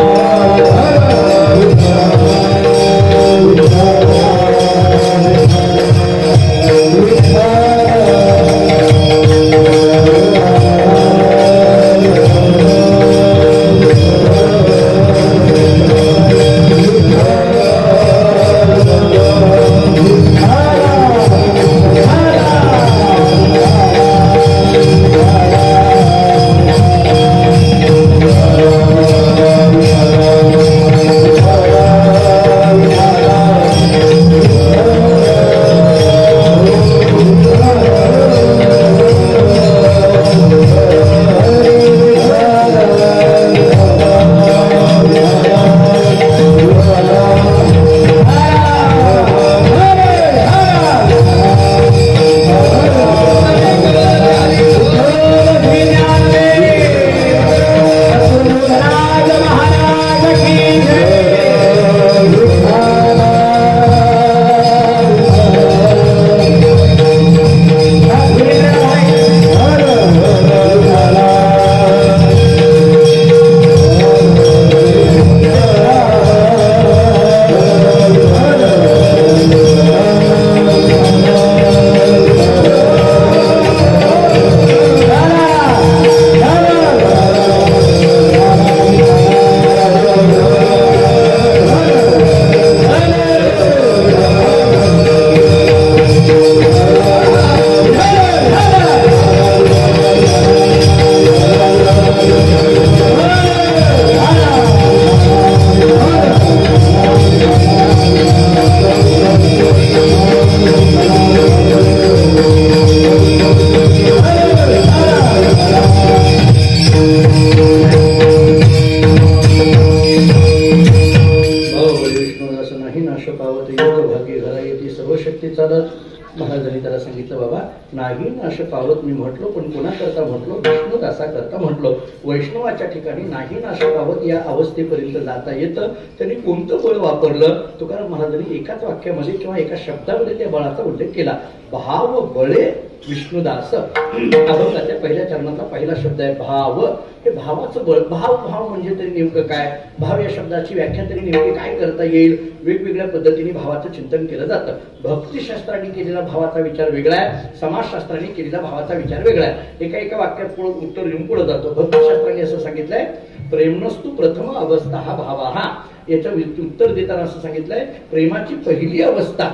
महाराजांनी त्याला सांगितलं बाबा नाही नाश पावत मी म्हटलो पण कोणाकरता म्हटलो विष्णुदासा करता म्हटलो वैष्णवाच्या ठिकाणी नाही नाश पावत या अवस्थेपर्यंत जाता येतं त्यांनी कोणतं बळ वापरलं तुकाराम महाराजांनी एकाच वाक्यामध्ये किंवा एका शब्दामध्ये त्या बळाचा उल्लेख केला भाव बळे विष्णुदास अभंगाच्या पहिल्या चरणातला पहिला शब्द आहे भाव हे भावाचं बळ भाव भाव म्हणजे तरी नेमकं काय भाव या शब्दाची व्याख्या तरी नेमकी काय करता येईल वेगवेगळ्या पद्धतीने भावाचं चिंतन केलं जातं भक्तिशास्त्राने केलेला भावाचा विचार वेगळा आहे समाजशास्त्राने केलेला भावाचा विचार वेगळा आहे एका एका वाक्यात पुढे उत्तर लिहून पुढे जातो भक्तिशास्त्राने असं सांगितलंय प्रेमनस्तु प्रथम अवस्था हा भावा हा याचं उत्तर देताना असं सांगितलंय प्रेमाची पहिली अवस्था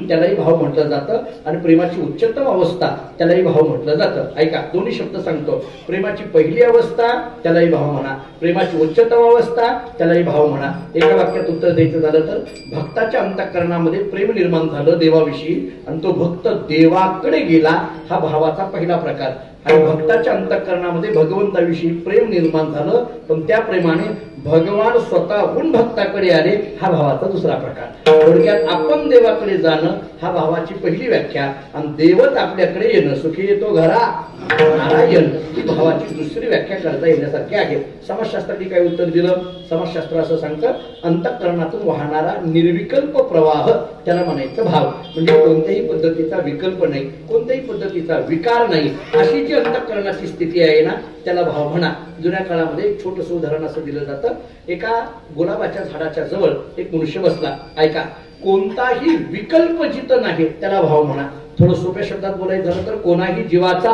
त्यालाही भाव म्हटलं जातं आणि प्रेमाची उच्चतम अवस्था त्यालाही भाव म्हटलं जातं ऐका दोन्ही शब्द सांगतो प्रेमाची पहिली अवस्था त्यालाही भाव म्हणा प्रेमाची उच्चतम अवस्था त्यालाही भाव म्हणा एका वाक्यात उत्तर द्यायचं झालं तर भक्ताच्या अंतःकरणामध्ये प्रेम निर्माण झालं देवाविषयी आणि तो भक्त देवाकडे गेला हा भावाचा पहिला प्रकार आणि भक्ताच्या अंतःकरणामध्ये भगवंताविषयी प्रेम निर्माण झालं पण त्या प्रेमाने भगवान स्वतःहून भक्ताकडे आले हा भावाचा दुसरा प्रकार थोडक्यात आपण देवाकडे जाणं हा भावाची पहिली व्याख्या आणि देवच आपल्याकडे येणं सुखी येतो घरा नारायण ही भावाची दुसरी व्याख्या करता येण्यासारखी आहे समाजशास्त्राने काय उत्तर दिलं समाजशास्त्र असं सांगतं अंतःकरणातून वाहणारा निर्विकल्प प्रवाह त्याला म्हणायचं भाव म्हणजे कोणत्याही पद्धतीचा विकल्प नाही कोणत्याही पद्धतीचा विकार नाही अशी जी अंतःकरणाची स्थिती आहे ना त्याला भाव म्हणा जुन्या काळामध्ये एक छोटंसं उदाहरण असं दिलं जातं एका गुलाबाच्या झाडाच्या जवळ एक मनुष्य बसला ऐका कोणताही विकल्प जिथं नाही त्याला भाव म्हणा थोडं सोप्या शब्दात बोलायचं झालं तर कोणाही जीवाचा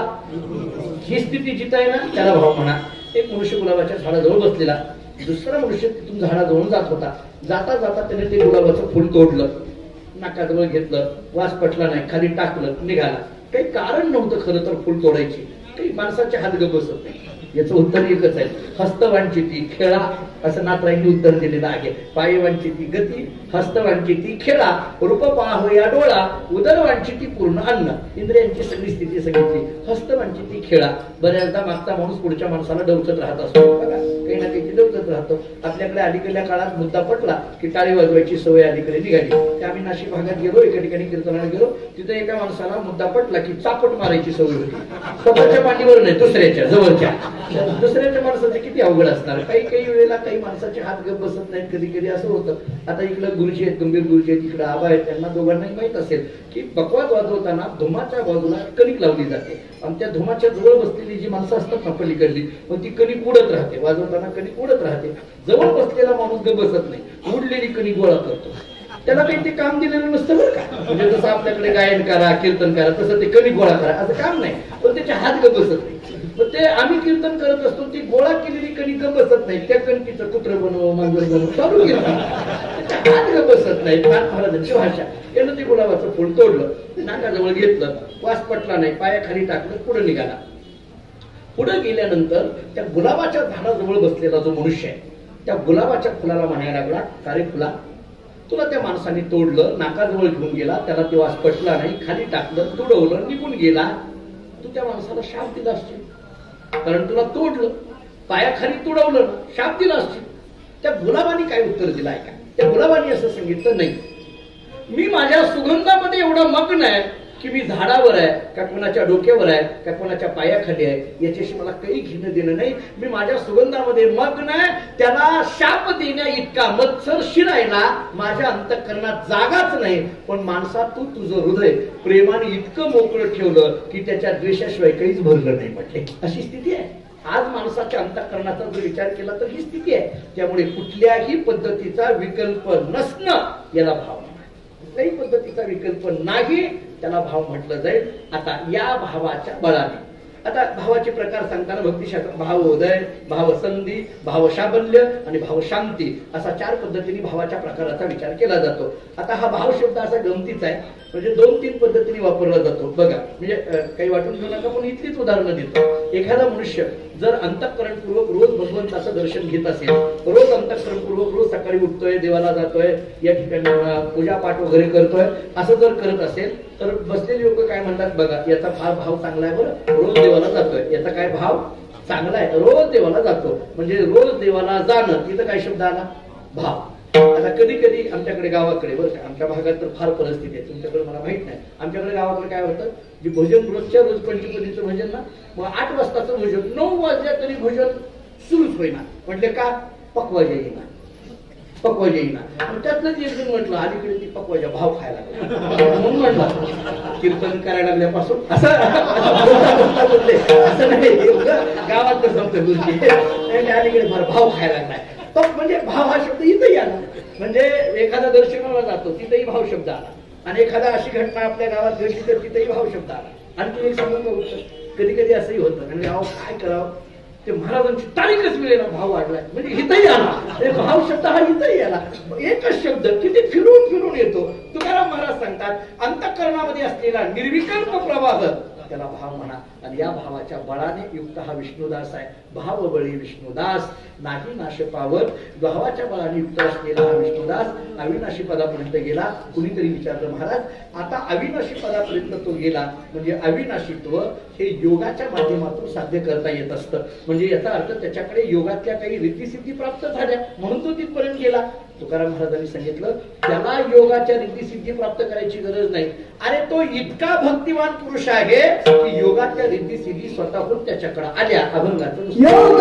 ही स्थिती जिथं आहे ना त्याला भाव म्हणा एक मनुष्य गुलाबाच्या झाडाजवळ बसलेला दुसरा मनुष्य तिथून झाडाजवळ जात होता जाता जाता त्याने ते गुलाबाचं फुल तोडलं नाकाजवळ घेतलं वास पटला नाही खाली टाकलं निघाला काही कारण नव्हतं खरं तर फुल तोडायची काही माणसाचे हात ग बसत नाही याचं उत्तर एकच आहे हस्तवांचिती खेळा असं नाथरायांनी उत्तर दिलेलं आहे पायवांचिती गती हस्तवांचिती खेळा रूप पाहो या डोळा उदरवांचिती पूर्ण अन्न इंद्रियांची सगळी स्थिती सांगितली हस्तवांचिती खेळा बऱ्याचदा मागचा माणूस पुढच्या माणसाला डवचत राहत असतो बघा काही ना काही डवचत राहतो आपल्याकडे अलीकडल्या काळात मुद्दा पटला की टाळी वाजवायची सवय अलीकडे निघाली त्या आम्ही नाशिक भागात गेलो एका ठिकाणी कीर्तनाला गेलो तिथे एका माणसाला मुद्दा पटला की चापट मारायची सवय होती स्वतःच्या पाठीवर नाही, दुसऱ्याच्या जवळच्या. दुसऱ्याच्या माणसाचे किती अवघड असणार. काही काही वेळेला काही माणसाचे हात गप बसत नाहीत, कधी कधी असं होतं. आता इकडं गुरुजी आहेत, गंभीर गुरुजी आहेत, इकडे आबा आहेत, त्यांना दोघांनाही माहित असेल की बकवाद वाजवताना धुमाच्या बाजूला कणिक लावली जाते आणि त्या धुमाच्या जवळ बसलेली जी माणसं असतात ना पलीकडली, मग ती कणिक उडत राहते, वाजवताना कणिक उडत राहते. जवळ बसलेला माणूस गप बसत नाही, उडलेली कणिक गोळा करतो. त्याला काही ते काम दिलेलं नसतं बरं का. म्हणजे जसं आपल्याकडे गायन करा, कीर्तन करा, तसं ते कणिक गोळा करा असं काम नाही. पण त्याचे हात गप बसत नाही. मग ते आम्ही कीर्तन करत असतो, ती गोळा केलेली कणिक गप बसत नाही. त्या कणकीचं कुत्र बनव, मांजर बनव चालू केलं, त्याच्या हात गप बसत नाही. महाराजांची भाषा. यानं ते गुलाबाचं फुल तोडलं, नाकाजवळ घेतलं, वास पटला नाही, पायाखाली टाकलं, पुढे निघाला. पुढे गेल्यानंतर त्या गुलाबाच्या झाडाजवळ बसलेला जो मनुष्य आहे, त्या गुलाबाच्या फुलाला म्हणायला लागला, का रे फुला, तुला त्या माणसाने तोडलं, नाकाजवळ घेऊन गेला, त्याला ते वास पटला नाही, खाली टाकलं, तुडवलं, निघून गेला. तू त्या माणसाला शाप दिला असशील, कारण तुला तोडलं, पायाखाली तुडवलं, शाप दिला असशील. त्या गुलाबाने काय उत्तर दिलं आहे का? त्या गुलाबाने असं सांगितलं, नाही, मी माझ्या सुगंधामध्ये एवढा मग्न आहे की मी झाडावर आहे का कोणाच्या डोक्यावर आहे का कोणाच्या पायाखाली आहे याच्याशी मला काही घेणं देणं नाही. मी माझ्या सुगंधामध्ये मग्न आहे. त्याला शाप देण्या इतका मत्सर शिरायला माझ्या अंतःकरणात जागाच नाही. पण माणसा, तू तुझं हृदय प्रेमाने इतकं मोकळं ठेवलं की त्याच्या द्वेषाशिवाय काहीच भरलं नाही म्हटले. अशी स्थिती आहे आज माणसाच्या अंतःकरणाचा जर विचार केला तर ही स्थिती आहे. त्यामुळे कुठल्याही पद्धतीचा विकल्प नसणं याला भाव, कुठल्याही पद्धतीचा विकल्प नाही त्याला भाव म्हटलं जाईल. आता या भावाच्या बळाने, आता भावाचे प्रकार सांगताना भक्तिशास्त्र भावोदय, भावसंधी, भावशाबल्य आणि भावशांती असा 4 पद्धतीने भावाच्या प्रकाराचा विचार केला जातो. आता हा भाव शब्द असा गमतीचा आहे, म्हणजे 2-3 पद्धतीने वापरला जातो. बघा, म्हणजे काही वाटून घेऊ नका, पण इतलीच उदाहरणं देतो. एखादा मनुष्य जर अंतःकरणपूर्वक रोज भगवंताचं दर्शन घेत असेल, रोज अंतःकरणपूर्वक रोज सकाळी उठतोय, देवाला जातोय, या ठिकाणी पूजापाठ वगैरे करतोय, असं जर करत असेल तर बसलेले लोक काय म्हणतात, बघा याचा फार भाव चांगला आहे, बरं रोज देवाला जातोय, याचा काय भाव चांगला आहे, रोज देवाला जातो. म्हणजे रोज देवाला जाणं, तिथं काय शब्द आला, भाव. आता कधी कधी आमच्याकडे गावाकडे, बरं आमच्या भागात तर फार परिस्थिती आहे, तुमच्याकडे मला माहित नाही, आमच्याकडे गावाकडे काय होतं, जे भजन रोजच्या रोज पंचपदीचं भजन ना, मग 8 वाजताचं भजन 9 वाजल्या तरी भजन सुरूच होईना. म्हटले का, पकवाजा येईना, पकवाजा येईना. त्यातलंच एक जण म्हटलं, अलीकडे ती पकवाजा भाव खायला लागला, म्हणून म्हटलं कीर्तन करायला लागल्यापासून असं असं नाही, गावात तर जमतं गोष्टी, अलीकडे फार भाव खायला लागलाय. म्हणजे भाव हा शब्द इथंही आला. म्हणजे एखादा दर्शनाला जातो तिथेही भाव शब्द आला, आणि एखादा अशी घटना आपल्या गावात घडली तर तिथेही भाव शब्द आला. आणखी एक सांगून बघतो, कधी कधी असंही होतं, म्हणजे अहो काय करावं, ते महाराजांची तारीखच मिळेना, भाव वाढलाय, म्हणजे इथंही आला, भाव शब्द हा इथंही आला. एकच शब्द किती फिरून फिरून येतो. तुकाराम महाराज सांगतात, अंतःकरणामध्ये असलेला निर्विकल्प प्रवाह त्याला भाव म्हणा. आणि या भावाच्या बळाने युक्त हा विष्णुदास आहे. भावबळी विष्णुदास नाही नाश पावत. भावाच्या बळाने युक्त असलेला हा विष्णुदास अविनाशी पदापर्यंत गेला. कुणीतरी विचारलं, महाराज आता अविनाशी पदापर्यंत तो गेला, म्हणजे अविनाशीत्व हे योगाच्या माध्यमातून साध्य करता येत असतं. म्हणजे याचा अर्थ त्याच्याकडे योगातल्या काही रीतिसिद्धी प्राप्त झाल्या म्हणून तो तिथपर्यंत गेला. तुकाराम महाराजांनी सांगितलं, त्याला योगाच्या रीतिसिद्धी प्राप्त करायची गरज नाही. अरे तो इतका भक्तिमान पुरुष आहे की योगाच्या रीतिसिद्धी स्वतःहून त्याच्याकडे आल्या. अभंगाचं योग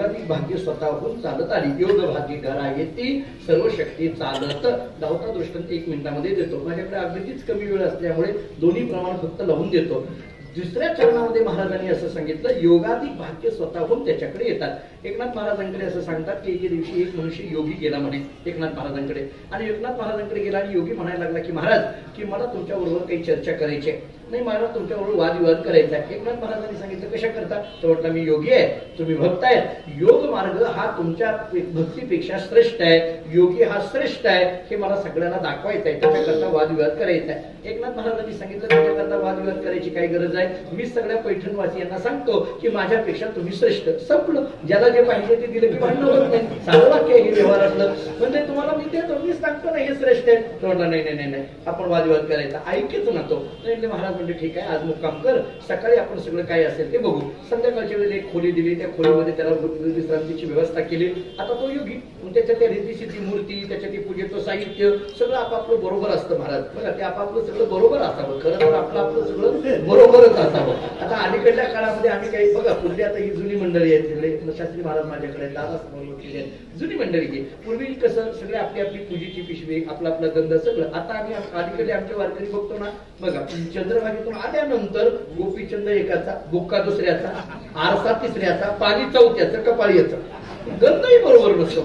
योगातील भाग्य स्वतःहून चालत आली. योग भाग्य घरा येती सर्व शक्ती चालत. धावता दृष्टांत 1 मिनिटामध्ये देतो. माझ्याकडे अगदीच कमी वेळ असल्यामुळे दोन्ही प्रमाण फक्त लावून देतो. दुसऱ्या चरणामध्ये महाराजांनी असं सांगितलं, योगाधिक भाग्य स्वतःहून त्याच्याकडे येतात. एकनाथ महाराजांकडे असं सांगतात की एके दिवशी एक मनुष्य योगी गेला म्हणे एकनाथ महाराजांकडे. आणि एकनाथ महाराजांकडे गेला आणि योगी म्हणायला लागला की महाराज की मला तुमच्याबरोबर काही चर्चा करायची आहे. नाही महाराज तुमच्याबरोबर वादविवाद करायचा आहे. एकनाथ महाराजांनी सांगितलं कशा करता? तर म्हटलं मी योगी आहे, तुम्ही भक्त आहेत. योग मार्ग हा तुमच्या भक्तीपेक्षा श्रेष्ठ आहे, योगी हा श्रेष्ठ आहे, हे मला सगळ्यांना दाखवायचं आहे. त्याच्याकरता वादविवाद करायचा आहे. एकनाथ महाराजांनी सांगितलं त्याच्याकरता वादविवाद करायची काय गरज आहे? मी सगळ्या पैठणवासियांना सांगतो की माझ्यापेक्षा तुम्ही श्रेष्ठ. संपलं. ज्याला जे पाहिजे ते दिलं की भांडण होत नाही. साधं वाक्य हे व्यवहारातलं. म्हणजे तुम्हाला मी ते तुम्ही सांगतो ना हे श्रेष्ठ आहे. तो म्हटला नाही नाही नाही आपण वादविवाद करायचा. ऐकेच ना तो. महाराज म्हणजे ठीक आहे आज मुक्काम कर, सकाळी आपण सगळं काय असेल ते बघू. संध्याकाळच्या वेळेला एक खोली दिली, त्या खोलीमध्ये त्याला विश्रांतीची व्यवस्था केली. आता तो योगी त्याच्या त्या रीतीसिद्धी मूर्ती, त्याच्या ते पूजेचं साहित्य सगळं आपापलं बरोबर असतं. महाराज बघा ते आपापलं सगळं बरोबर असावं. खरं तर आपलं सगळं बरोबरच असावं. आता अलीकडल्या काळामध्ये आम्ही काही बघा पूर्वी आता ही जुनी मंडळी आहेत. शास्त्री महाराज माझ्याकडे दादा जुनी मंडळी की पूर्वी कसं सगळे आपली आपली पूजेची पिशवी आपला आपला गंध सगळं. आता आम्ही अलीकडे आमच्या वारकरी बघतो ना बघा चंद्रभागेतून आल्यानंतर गोपीचंद एकाचा, बुक्का दुसऱ्याचा, आरसा तिसऱ्याचा, पाणी चौथ्याचं, कपाळी याचं. गंधही बरोबर नसतो.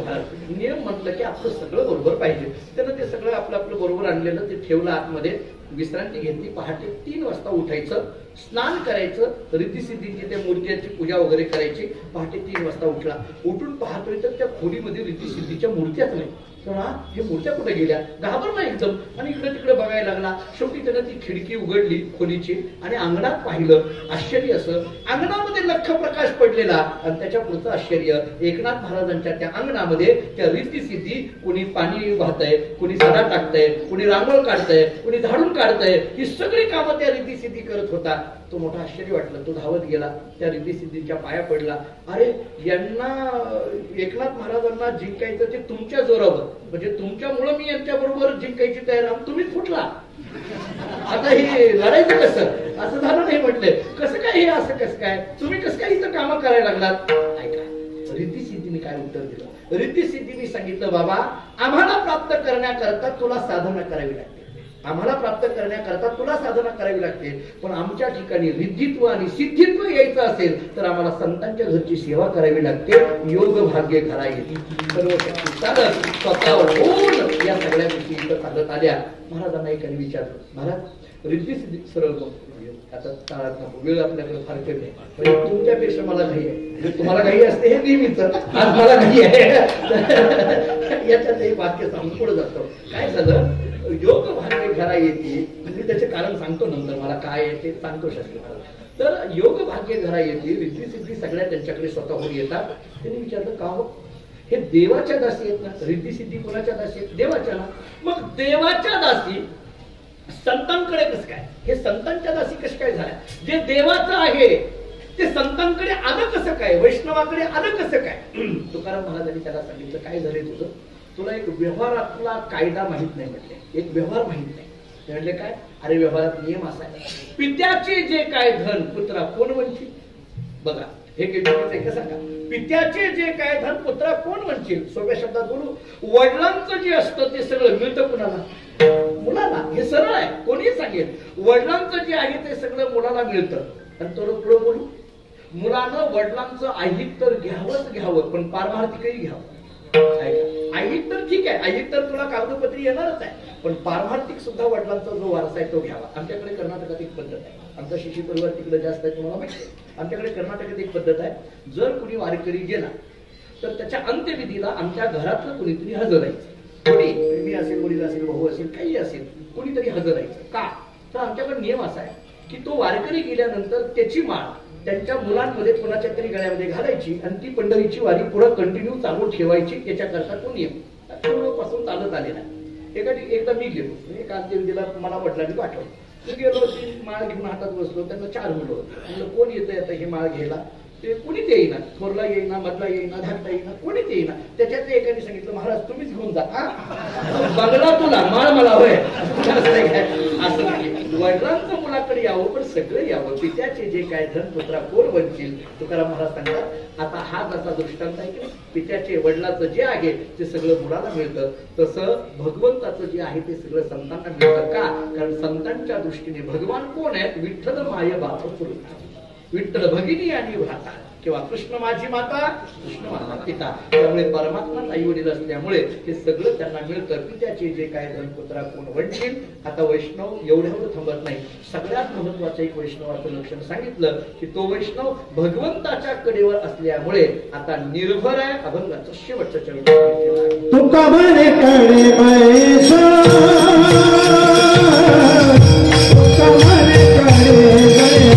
नियम म्हटलं की आपलं सगळं बरोबर पाहिजे. त्यानं ते सगळं आपलं आपलं बरोबर आणलेलं ते ठेवलं आतमध्ये. विश्रांती घेतली. पहाटे 3 वाजता उठायचं, स्नान करायचं, रिद्धिसिद्धींची त्या मूर्त्यांची पूजा वगैरे करायची. पहाटे 3 वाजता उठला. उठून पाहतोय तर त्या खोलीमध्ये रिद्धिसिद्धीच्या मूर्त्याच नाही. हे मूर्त्या कुठे गेल्या? घाबरला एकदम आणि इकडे तिकडे बघायला लागला. शेवटी त्यानं ती खिडकी उघडली खोलीची आणि अंगणात पाहिलं. आश्चर्य असं अंगणामध्ये लख प्रकाश पडलेला. आणि त्याच्या पुढचं आश्चर्य एकनाथ महाराजांच्या त्या अंगणामध्ये त्या रिद्धिसिद्धी कोणी पाणी वाहतंय, कोणी सडा टाकतंय, कोणी रांगोळ काढतंय, कोणी झाडून काढतंय. ही सगळी कामं त्या रिद्धिसिद्धी करत होता. तो मोठा आश्चर्य वाटलं. तो धावत गेला, त्या रिद्धिसिद्धींच्या पाया पडला. अरे यांना एकनाथ महाराजांना जिंकायचं ते तुमच्या जोरावर, म्हणजे तुमच्यामुळं मी यांच्या बरोबर जिंकायची तयार आहे. तुम्हीच फुटला. आता हे लढायचं कसं? असं झालं नाही म्हटलंय. कसं काय हे असं कसं काय? तुम्ही कसं काय इथं कामं करायला लागलात? ऐका रिद्धिसिद्धीने काय उत्तर दिलं. रिद्धिसिद्धीने सांगितलं बाबा आम्हाला प्राप्त करण्याकरता तुला साधना करावी लागते. आम्हाला प्राप्त करण्याकरता तुला साधना करावी लागते. पण आमच्या ठिकाणी रिद्धित्व आणि सिद्धित्व यायचं असेल तर आम्हाला संतांच्या घरची सेवा करावी लागते. योग भाग्य घरा येते. सर्व शक्ती चालत स्वतःवर होऊन या सगळ्या गोष्टी इथं चालत आल्या. महाराजांना एकाने विचारलं महाराज रिद्धी सिद्धी सरळ आता काळात नको, वेळ आपल्याकडे फार कमी आहे. म्हणजे तुमच्यापेक्षा मला घाई आहे. तुम्हाला घाई असते हे नेहमीच, आज मला घाई आहे. याच्यात एक वाक्य सांगून पुढे जातो. काय झालं? योग भाग्य घरा येते. मी त्याचे कारण सांगतो नंतर. मला काय आहे ते सांगतो शास्त्री महाराज. तर योग भाग्य घरा येते. रिद्धी सिद्धी सगळ्या त्यांच्याकडे स्वतःहून येतात. त्यांनी विचारलं का हो? हे देवाच्या दासी आहेत ना. रिद्धी सिद्धी कोणाच्या दासी आहेत? देवाच्या ना. मग देवाच्या दासी संतांकडे कसं काय? हे संतांच्या दासी कसं काय झाल्या? जे देवाचं आहे ते संतांकडे आलं कसं काय? वैष्णवाकडे आलं कसं काय? तुकाराम महाराजांनी त्याला सांगितलं काय झालंय तुझं? तुला एक व्यवहारातला कायदा माहित नाही म्हटले. एक व्यवहार माहित नाही. ते म्हटले काय? अरे व्यवहारात नियम असा आहे, पित्याचे जे काय धन पुत्रा कोण वंचित. बघा हे किती का सांगा. पित्याचे जे काय धन पुत्रा कोण वंचित. सोप्या शब्दात बोलू, वडिलांचं जे असतं ते सगळं मिळतं कुणाला? मुलाला. हे सरळ आहे, कोणी सांगेल. वडिलांचं जे आहे ते सगळं मुलाला मिळतं. आणि तो पुढे बोलू, मुलानं वडिलांचं ऐहिक तर घ्यावं पण पारमार्थिकही घ्यावं. ऐहिक तर ठीक आहे, ऐहिक तर तुला कागदोपत्री येणारच आहे, पण पारमार्थिक सुद्धा वडिलांचा जो वारसा आहे तो घ्यावा. आमच्याकडे कर्नाटकात एक पद्धत आहे. आमचा शिशी परिवार तिकडे जास्त आहे तुम्हाला माहिती आहे. आमच्याकडे कर्नाटकात एक पद्धत आहे. जर कुणी वारकरी गेला तर त्याच्या अंत्यविधीला आमच्या घरातलं कुणीतरी हजर राहायचं. कोणी मी असेल, वडील असेल, भाऊ असेल, काही असेल, कोणीतरी हजर राहायचं. का? तर आमच्याकडे नियम असा आहे की तो वारकरी गेल्यानंतर त्याची माळ त्यांच्या मुलांमध्ये कोणाच्या तरी गळ्यामध्ये घालायची आणि ती पंढरीची वारी पुढे कंटिन्यू चालू ठेवायची. याच्याकरता तो नियम पूर्वीपासून चालत आलेला आहे. एकदा मी गेलो, एका अंत्यविधीला मला वडिलांनी पाठवलं. मी गेलो, ती माळ घेऊन हातात बसलो. त्यांना 4 मुलं होती. म्हणलं कोण येतंय आता ही माळ घ्यायला? ते कोणीच येईना, थोरला येईना, मधला येईना, धाकटा येईना, कोणीच येईना. त्याच्यातल्या एकाने सांगितलं महाराज तुम्हीच घेऊन जा. बंगला तुला माळ मला होय असं नाही. वडिलांचं मुलाकडे यावं पण सगळं यावं. पित्याचे जे काय धन पुत्रा कोण वंचिल. तुकाराम महाराज सांगतात आता हा जसा दृष्टांत आहे की पित्याचे वडिलाचं जे आहे ते सगळं मुलाला मिळतं, तसं भगवंताचं जे आहे ते सगळं संतांना मिळतं. का? कारण संतांच्या दृष्टीने भगवान कोण आहेत? विठ्ठल माय बाप पुरुष, विठ्ठल भगिनी आणि भ्राता, किंवा कृष्ण माझी माता, कृष्ण माझा पिता. त्यामुळे परमात्मा आई वडील असल्यामुळे हे सगळं त्यांना मिळतं. पित्याचे जे काय धनपुत्रा कोण वंचिल. आता वैष्णव एवढ्यावर थांबत नाही. सगळ्यात महत्वाचं एक वैष्णवाचं लक्षण सांगितलं की तो वैष्णव भगवंताच्या कडेवर असल्यामुळे आता निर्भर आहे. अभंगाचं शेवटचं चरण तुका म्हणे कडे पैसा, तुका म्हणे कडे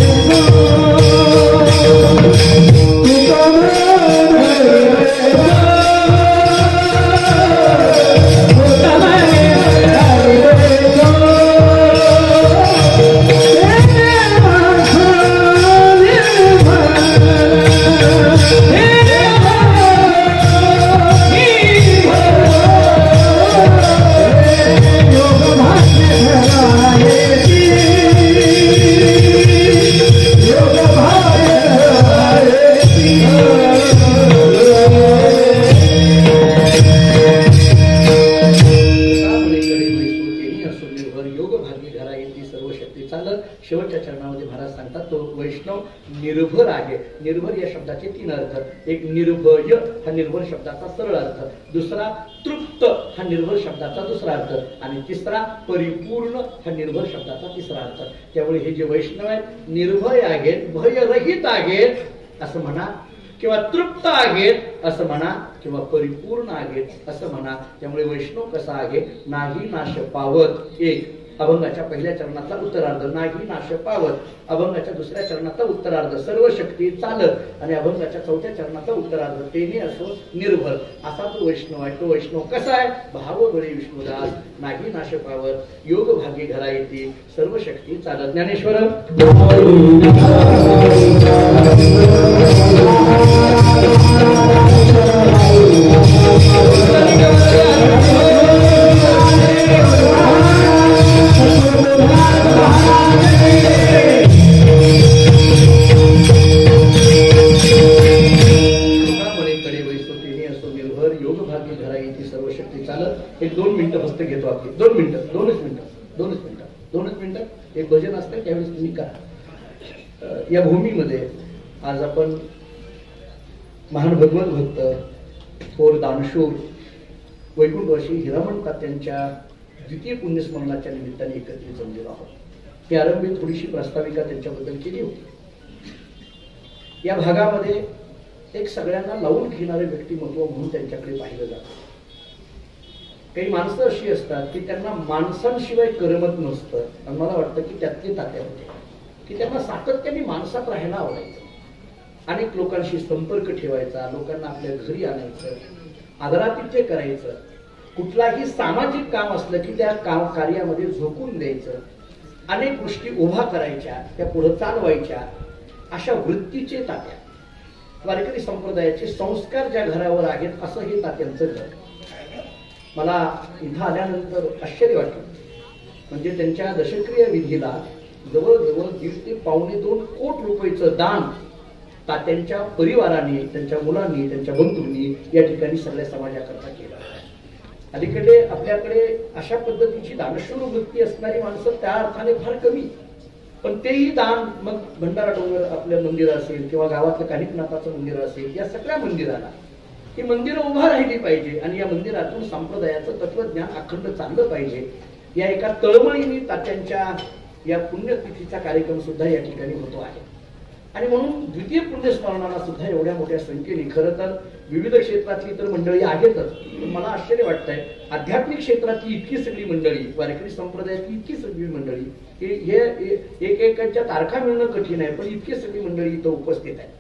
निर्भर आहे. निर्भर या शब्दाचे तीन अर्थ. एक निर्भय हा निर्भर शब्दाचा सरळ अर्थ, दुसरा तृप्त हा निर्भर शब्दाचा दुसरा अर्थ, आणि तिसरा परिपूर्ण हा निर्भर शब्दाचा तिसरा अर्थ. त्यामुळे हे जे वैष्णव आहेत निर्भय आहेत, भयरहित आहेत असं म्हणा, किंवा तृप्त आहेत असं म्हणा, किंवा परिपूर्ण आहेत असं म्हणा. त्यामुळे वैष्णव कसा आहे? नाही नाश पावत. एक अभंगाच्या पहिल्या चरणाचा उत्तरार्ध नाही नाश पावत, अभंगाच्या दुसऱ्या चरणाचा उत्तरार्ध सर्व शक्ती चालत, आणि अभंगाच्या चौथ्या चरणाचा उत्तरार्ध तेने असो निर्भर. असा तो वैष्णव आहे. तो वैष्णव कसा आहे? भाव बळे विष्णुदास, नाही नाश पावत, योग भागी घरा येते, सर्व शक्ती चालत. ज्ञानेश्वर एक 2 मिनिटं फक्त घेतो आपली. 2 मिनिटं, दोनच मिनिटं एक भजन असतं त्यावेळेस तुम्ही करा. या भूमीमध्ये आज आपण महान भगवत भक्त थोर दानशूर वैकुंठवासी हिरामण तात्यांच्या द्वितीय पुण्यस्मरणाच्या निमित्ताने एकत्रित जमलेलो आहोत. ही आरंभी थोडीशी प्रास्ताविका त्यांच्याबद्दल केली होती. या भागामध्ये एक सगळ्यांना लावून घेणारे व्यक्तिमत्व म्हणून त्यांच्याकडे पाहिलं जातं. काही माणसं अशी असतात की त्यांना माणसांशिवाय करमत नसतं, आणि मला वाटतं की त्यातली तात्या होते की त्यांना सातत्याने माणसात राहायला आवडायचं, अनेक लोकांशी संपर्क ठेवायचा, लोकांना आपल्या घरी आणायचं, आदरातिथ्य करायचं, कुठलाही सामाजिक काम असलं की त्या कार्यामध्ये झोकून द्यायचं, अनेक गोष्टी उभा करायच्या, त्या पुढे चालवायच्या, अशा वृत्तीचे तात्या. वारकरी संप्रदायाचे संस्कार ज्या घरावर आहेत असं हे तात्यांचं घर. मला इथं आल्यानंतर आश्चर्य वाटलं. म्हणजे त्यांच्या दशक्रिय विधीला जवळजवळ 1.5 ते 2.25 कोटी रुपयाचं दान तात्यांच्या परिवाराने, त्यांच्या मुलांनी, त्यांच्या बंधूंनी या ठिकाणी सगळ्या समाजाकरता केलं. अलीकडे आपल्याकडे अशा पद्धतीची दानशूर वृत्ती असणारी माणसं त्या अर्थाने फार कमी, पण तेही दान मग भंडारा डोंगर आपलं मंदिर असेल किंवा गावातलं कानिकनाथाचं मंदिर असेल, या सगळ्या मंदिराला ही मंदिरं उभा राहिली पाहिजे आणि या मंदिरातून संप्रदायाचं तत्वज्ञान अखंड चाललं पाहिजे. या एका तळमळीने तात्यांच्या या पुण्यतिथीचा कार्यक्रम सुद्धा या ठिकाणी होतो आहे. आणि म्हणून द्वितीय पुण्यस्मरणाला सुद्धा एवढ्या मोठ्या संख्येने, खरं तर विविध क्षेत्रातली तर मंडळी आहेतच, पण मला आश्चर्य वाटतंय आध्यात्मिक क्षेत्रातली इतकी सगळी मंडळी, वारकरी संप्रदायातली इतकी सगळी मंडळी, हे एकेकांच्या तारखा मिळणं कठीण आहे, पण इतकी सगळी मंडळी इथं उपस्थित आहेत.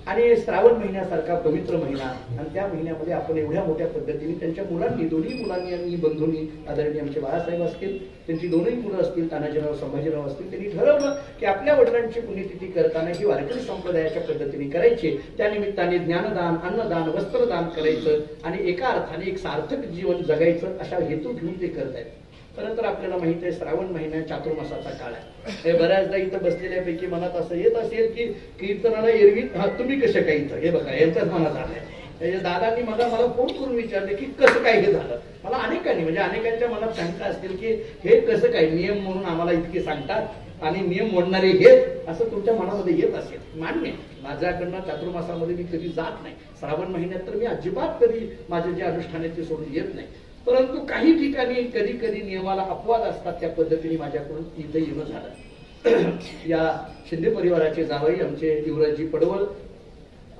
आणि श्रावण महिन्यासारखा पवित्र महिना आणि त्या महिन्यामध्ये आपण एवढ्या मोठ्या पद्धतीने त्यांच्या मुलांनी, दोन्ही मुलांनी आणि बंधूंनी, आदरणीय आमचे बाळासाहेब असतील, त्यांची दोनही मुलं असतील, तानाजीराव संभाजीराव असतील, त्यांनी ठरवलं की आपल्या वडिलांची पुण्यतिथी करताना ही वारकरी संप्रदायाच्या पद्धतीने करायची. त्या निमित्ताने ज्ञानदान, अन्नदान, वस्त्रदान करायचं आणि एका अर्थाने एक सार्थक जीवन जगायचं अशा हेतू घेऊन ते करत आहेत. परंतु आपल्याला माहिती आहे श्रावण महिना चातुर्मासाचा काळ आहे. बऱ्याचदा इथं बसलेल्यापैकी मनात असं येत असेल की कीर्तनाला एरवी तुम्ही कसं काय इथं, हे बघा यांच्याच मनात आलंय. दादांनी मला फोन करून विचारले की कसं काय हे झालं. मला अनेकांनी म्हणजे अनेकांच्या मनात शंका असतील की हे कसं काय, नियम म्हणून आम्हाला इतके सांगतात आणि नियम मोडणारे हे, असं तुमच्या मनामध्ये येत असेल. मान्य, माझ्याकडनं चातुर्मासामध्ये मी कधी जात नाही. श्रावण महिन्यात तर मी अजिबात कधी माझे जे अनुष्ठान आहे ते सोडून येत नाही. परंतु काही ठिकाणी कधी कधी नियमाला अपवाद असतात. त्या पद्धतीने माझ्याकडून इथं येणं झालं. या शिंदे परिवाराचे जावई आमचे युवराजजी पडवळ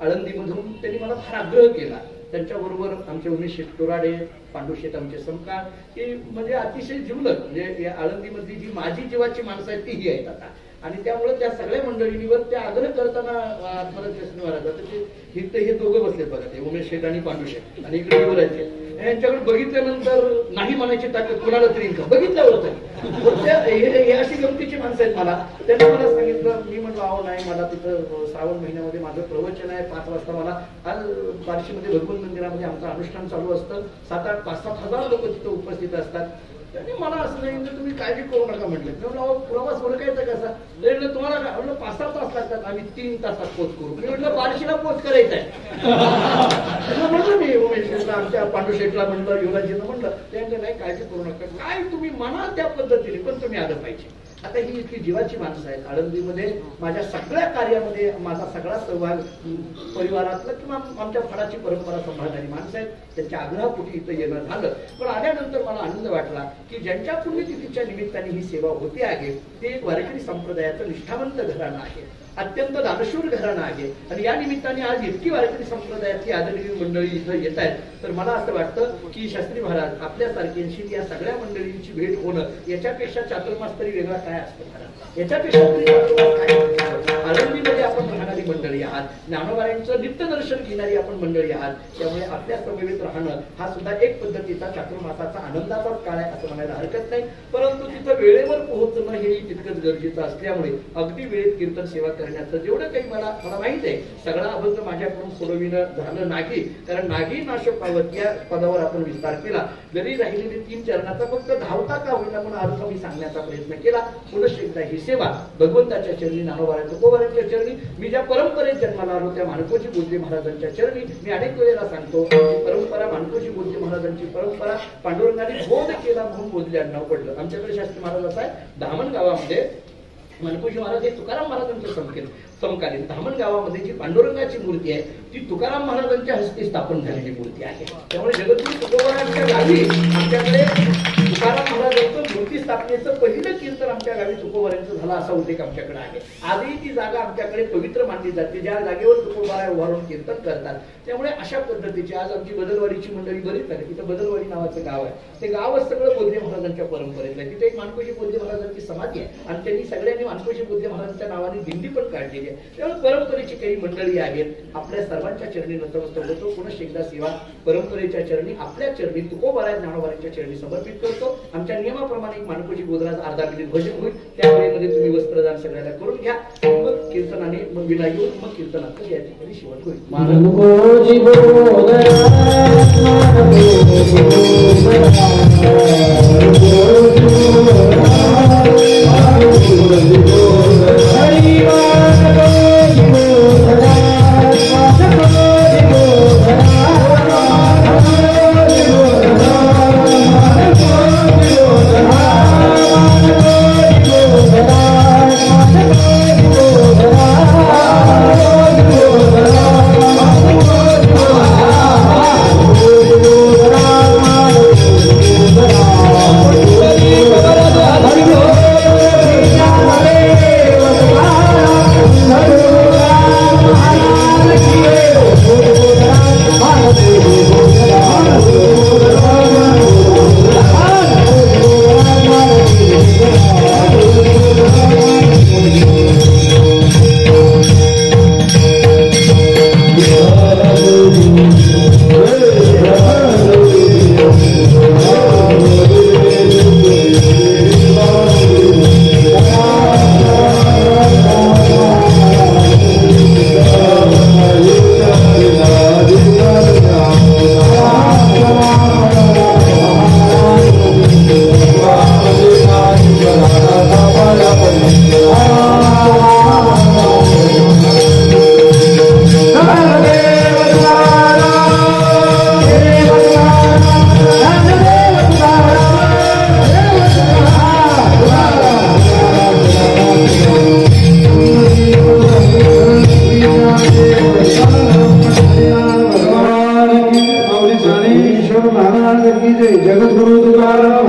आळंदीमधून त्यांनी मला फार आग्रह केला. त्यांच्याबरोबर आमचे उमेश शेठ तोराडे, पांडुशेठ आमचे समकार, की म्हणजे अतिशय जिवलग, म्हणजे या आळंदीमधली जी माझी जीवाची माणसं आहेत तीही आहेत आता. आणि त्यामुळे त्या सगळ्या मंडळींवर त्या आग्रह करताना हे दोघं बसलेत बघा, ते उमेश शेठ आणि पांडुशेठ आणि इकडे युवराजचे. यांच्याकडे बघितल्यानंतर नाही म्हणायची ताकद कुणाला तरी बघितलं होतं. हे अशी गमतीची माणसं आहेत. मला त्यांनी मला सांगितलं, मी म्हटलं अहो नाही, मला तिथं श्रावण महिन्यामध्ये माझं प्रवचन आहे 5 वाजता. मला आज बार्शीमध्ये भगवंत मंदिरामध्ये आमचं अनुष्ठान चालू असतं. 7-8, 5-7 हजार लोक तिथं उपस्थित असतात. त्यांनी मला असं सांगितलं तुम्ही काळजी करू नका म्हटलं. मी म्हटलं प्रवास ओळखायचा कसा, म्हटलं तुम्हाला काय म्हटलं 5-6 तास लागतात, आम्ही 3 तासात पोच करू. मी म्हटलं बार्शीला पोच करायचा आहे. म्हटलं मी उमेश शेठला, आमच्या पांडुशेठला म्हटलं, युवराजीला म्हटलं, त्यांचं नाही काळजी करू नका, काय तुम्ही म्हणा त्या पद्धतीने, पण तुम्ही आलं पाहिजे. आता ही इतकी जीवाची माणसं आहेत. आळंदीमध्ये माझ्या सगळ्या कार्यामध्ये माझा सगळा सहभाग परिवारातलं किंवा आमच्या फळाची परंपरा सांभाळणारी माणसं आहेत. त्यांच्या आग्रहापोटी इथं येणं झालं. पण आल्यानंतर मला आनंद वाटला की ज्यांच्या पुण्यतिथीच्या निमित्ताने ही सेवा होते आहे ते एक वारकरी संप्रदायाचं निष्ठावंत घराणं आहे, अत्यंत दानशूर घराणं आहे. आणि या निमित्ताने आज इतकी वारकरी संप्रदायाची आदरणीय मंडळी इथं येत आहेत. तर मला असं वाटतं की शास्त्री महाराज आपल्यासारख्यांशी या सगळ्या मंडळींची भेट होणं, याच्यापेक्षा चातुर्मास तरी वेगळा काय असतं. याच्यापेक्षा आळंदीमध्ये आपण राहणारी मंडळी आहात, ज्ञानोबारांचं नित्यदर्शन घेणारी आपण मंडळी आहात. त्यामुळे आपल्या समवेत राहणं हा सुद्धा एक पद्धतीचा चातुर्मासाचा आनंदाचाच काळ आहे असं म्हणायला हरकत नाही. परंतु तिथं वेळेवर पोहोचणं हे तितकंच गरजेचं असल्यामुळे अगदी वेळेत कीर्तन सेवा करण्याचं जेवढं काही मला माहित आहे, सगळा अभंग माझ्याकडून सोडविणं झालं नाही. कारण नागी नाशक पावत या पदावर आपण विस्तार केला. जरी राहिलेले 3 चरणाचा फक्त धावता का होईना पण अर्थ मी सांगण्याचा प्रयत्न केला. पुनश्च एकदा ही सेवा भगवंताच्या चरणी, नानोबारांच्या तुकोबारांच्या चरणी, मी ज्या परंपरेत जन्माला आलो त्या माणकोजी बोधले महाराजांच्या चरणी. मी अनेक वेळेला सांगतो परंपरा माणकोजी बोधले महाराजांची परंपरा पांडुरंगाने बोध केला म्हणून बोधले नाव पडलं. आमच्याकडे शास्त्री महाराज असा आहे, धामण गावामध्ये माणकोजी महाराज हे तुकाराम महाराजांचं समकालीन धामण गावामध्ये जी पांडुरंगाची मूर्ती आहे ती तुकाराम महाराजांच्या हस्ते स्थापन झालेली मूर्ती आहे. त्यामुळे जगद्गुरू तुकोबारांच्या गावी आमच्याकडे तुकाराम महाराजांचं मूर्ती स्थापनेचं पहिलं कीर्तन आमच्या गावी तुकोबारांचं झालं असा उल्लेख आमच्याकडे आहे. आजही ती जागा आमच्याकडे पवित्र मानली जाते, ज्या जागेवर तुकोबारा उभारून कीर्तन करतात. त्यामुळे अशा पद्धतीची आज आमची बदलवाडीची मंडळी बरीच आहे. तिथं बदलवाडी नावाचं गाव आहे, ते गावच सगळं बोधले महाराजांच्या परंपरेत आहे. तिथे एक माणकोजी बोधले महाराजांची समाधी आहे आणि त्यांनी सगळ्यांनी माणकोजी बोधले महाराजांच्या नावाने दिंडी पण काढलेली आहे. त्यामुळे परंपरेची काही मंडळी आहेत. आपल्या सर्वांच्या चरणी नतमस्तक होतो. पुनश्च एकदा सेवा परंपरेच्या चरणी, आपल्या चरणी तुकोबारा ज्ञानोबारांच्या चरणी समर्पित करतो. आमच्या नियमाप्रमाणे माणकोजी बोधराज अर्धा मिनिट भजन होईल. त्या वेळेमध्ये तुम्ही वस्त्रदान सगळ्याला करून घ्या. मग कीर्तनाने मग विना येऊन मग कीर्तनाचं या ठिकाणी शेवट होईल. माणकोजी बोधराज जगद्गुरु तुकाराम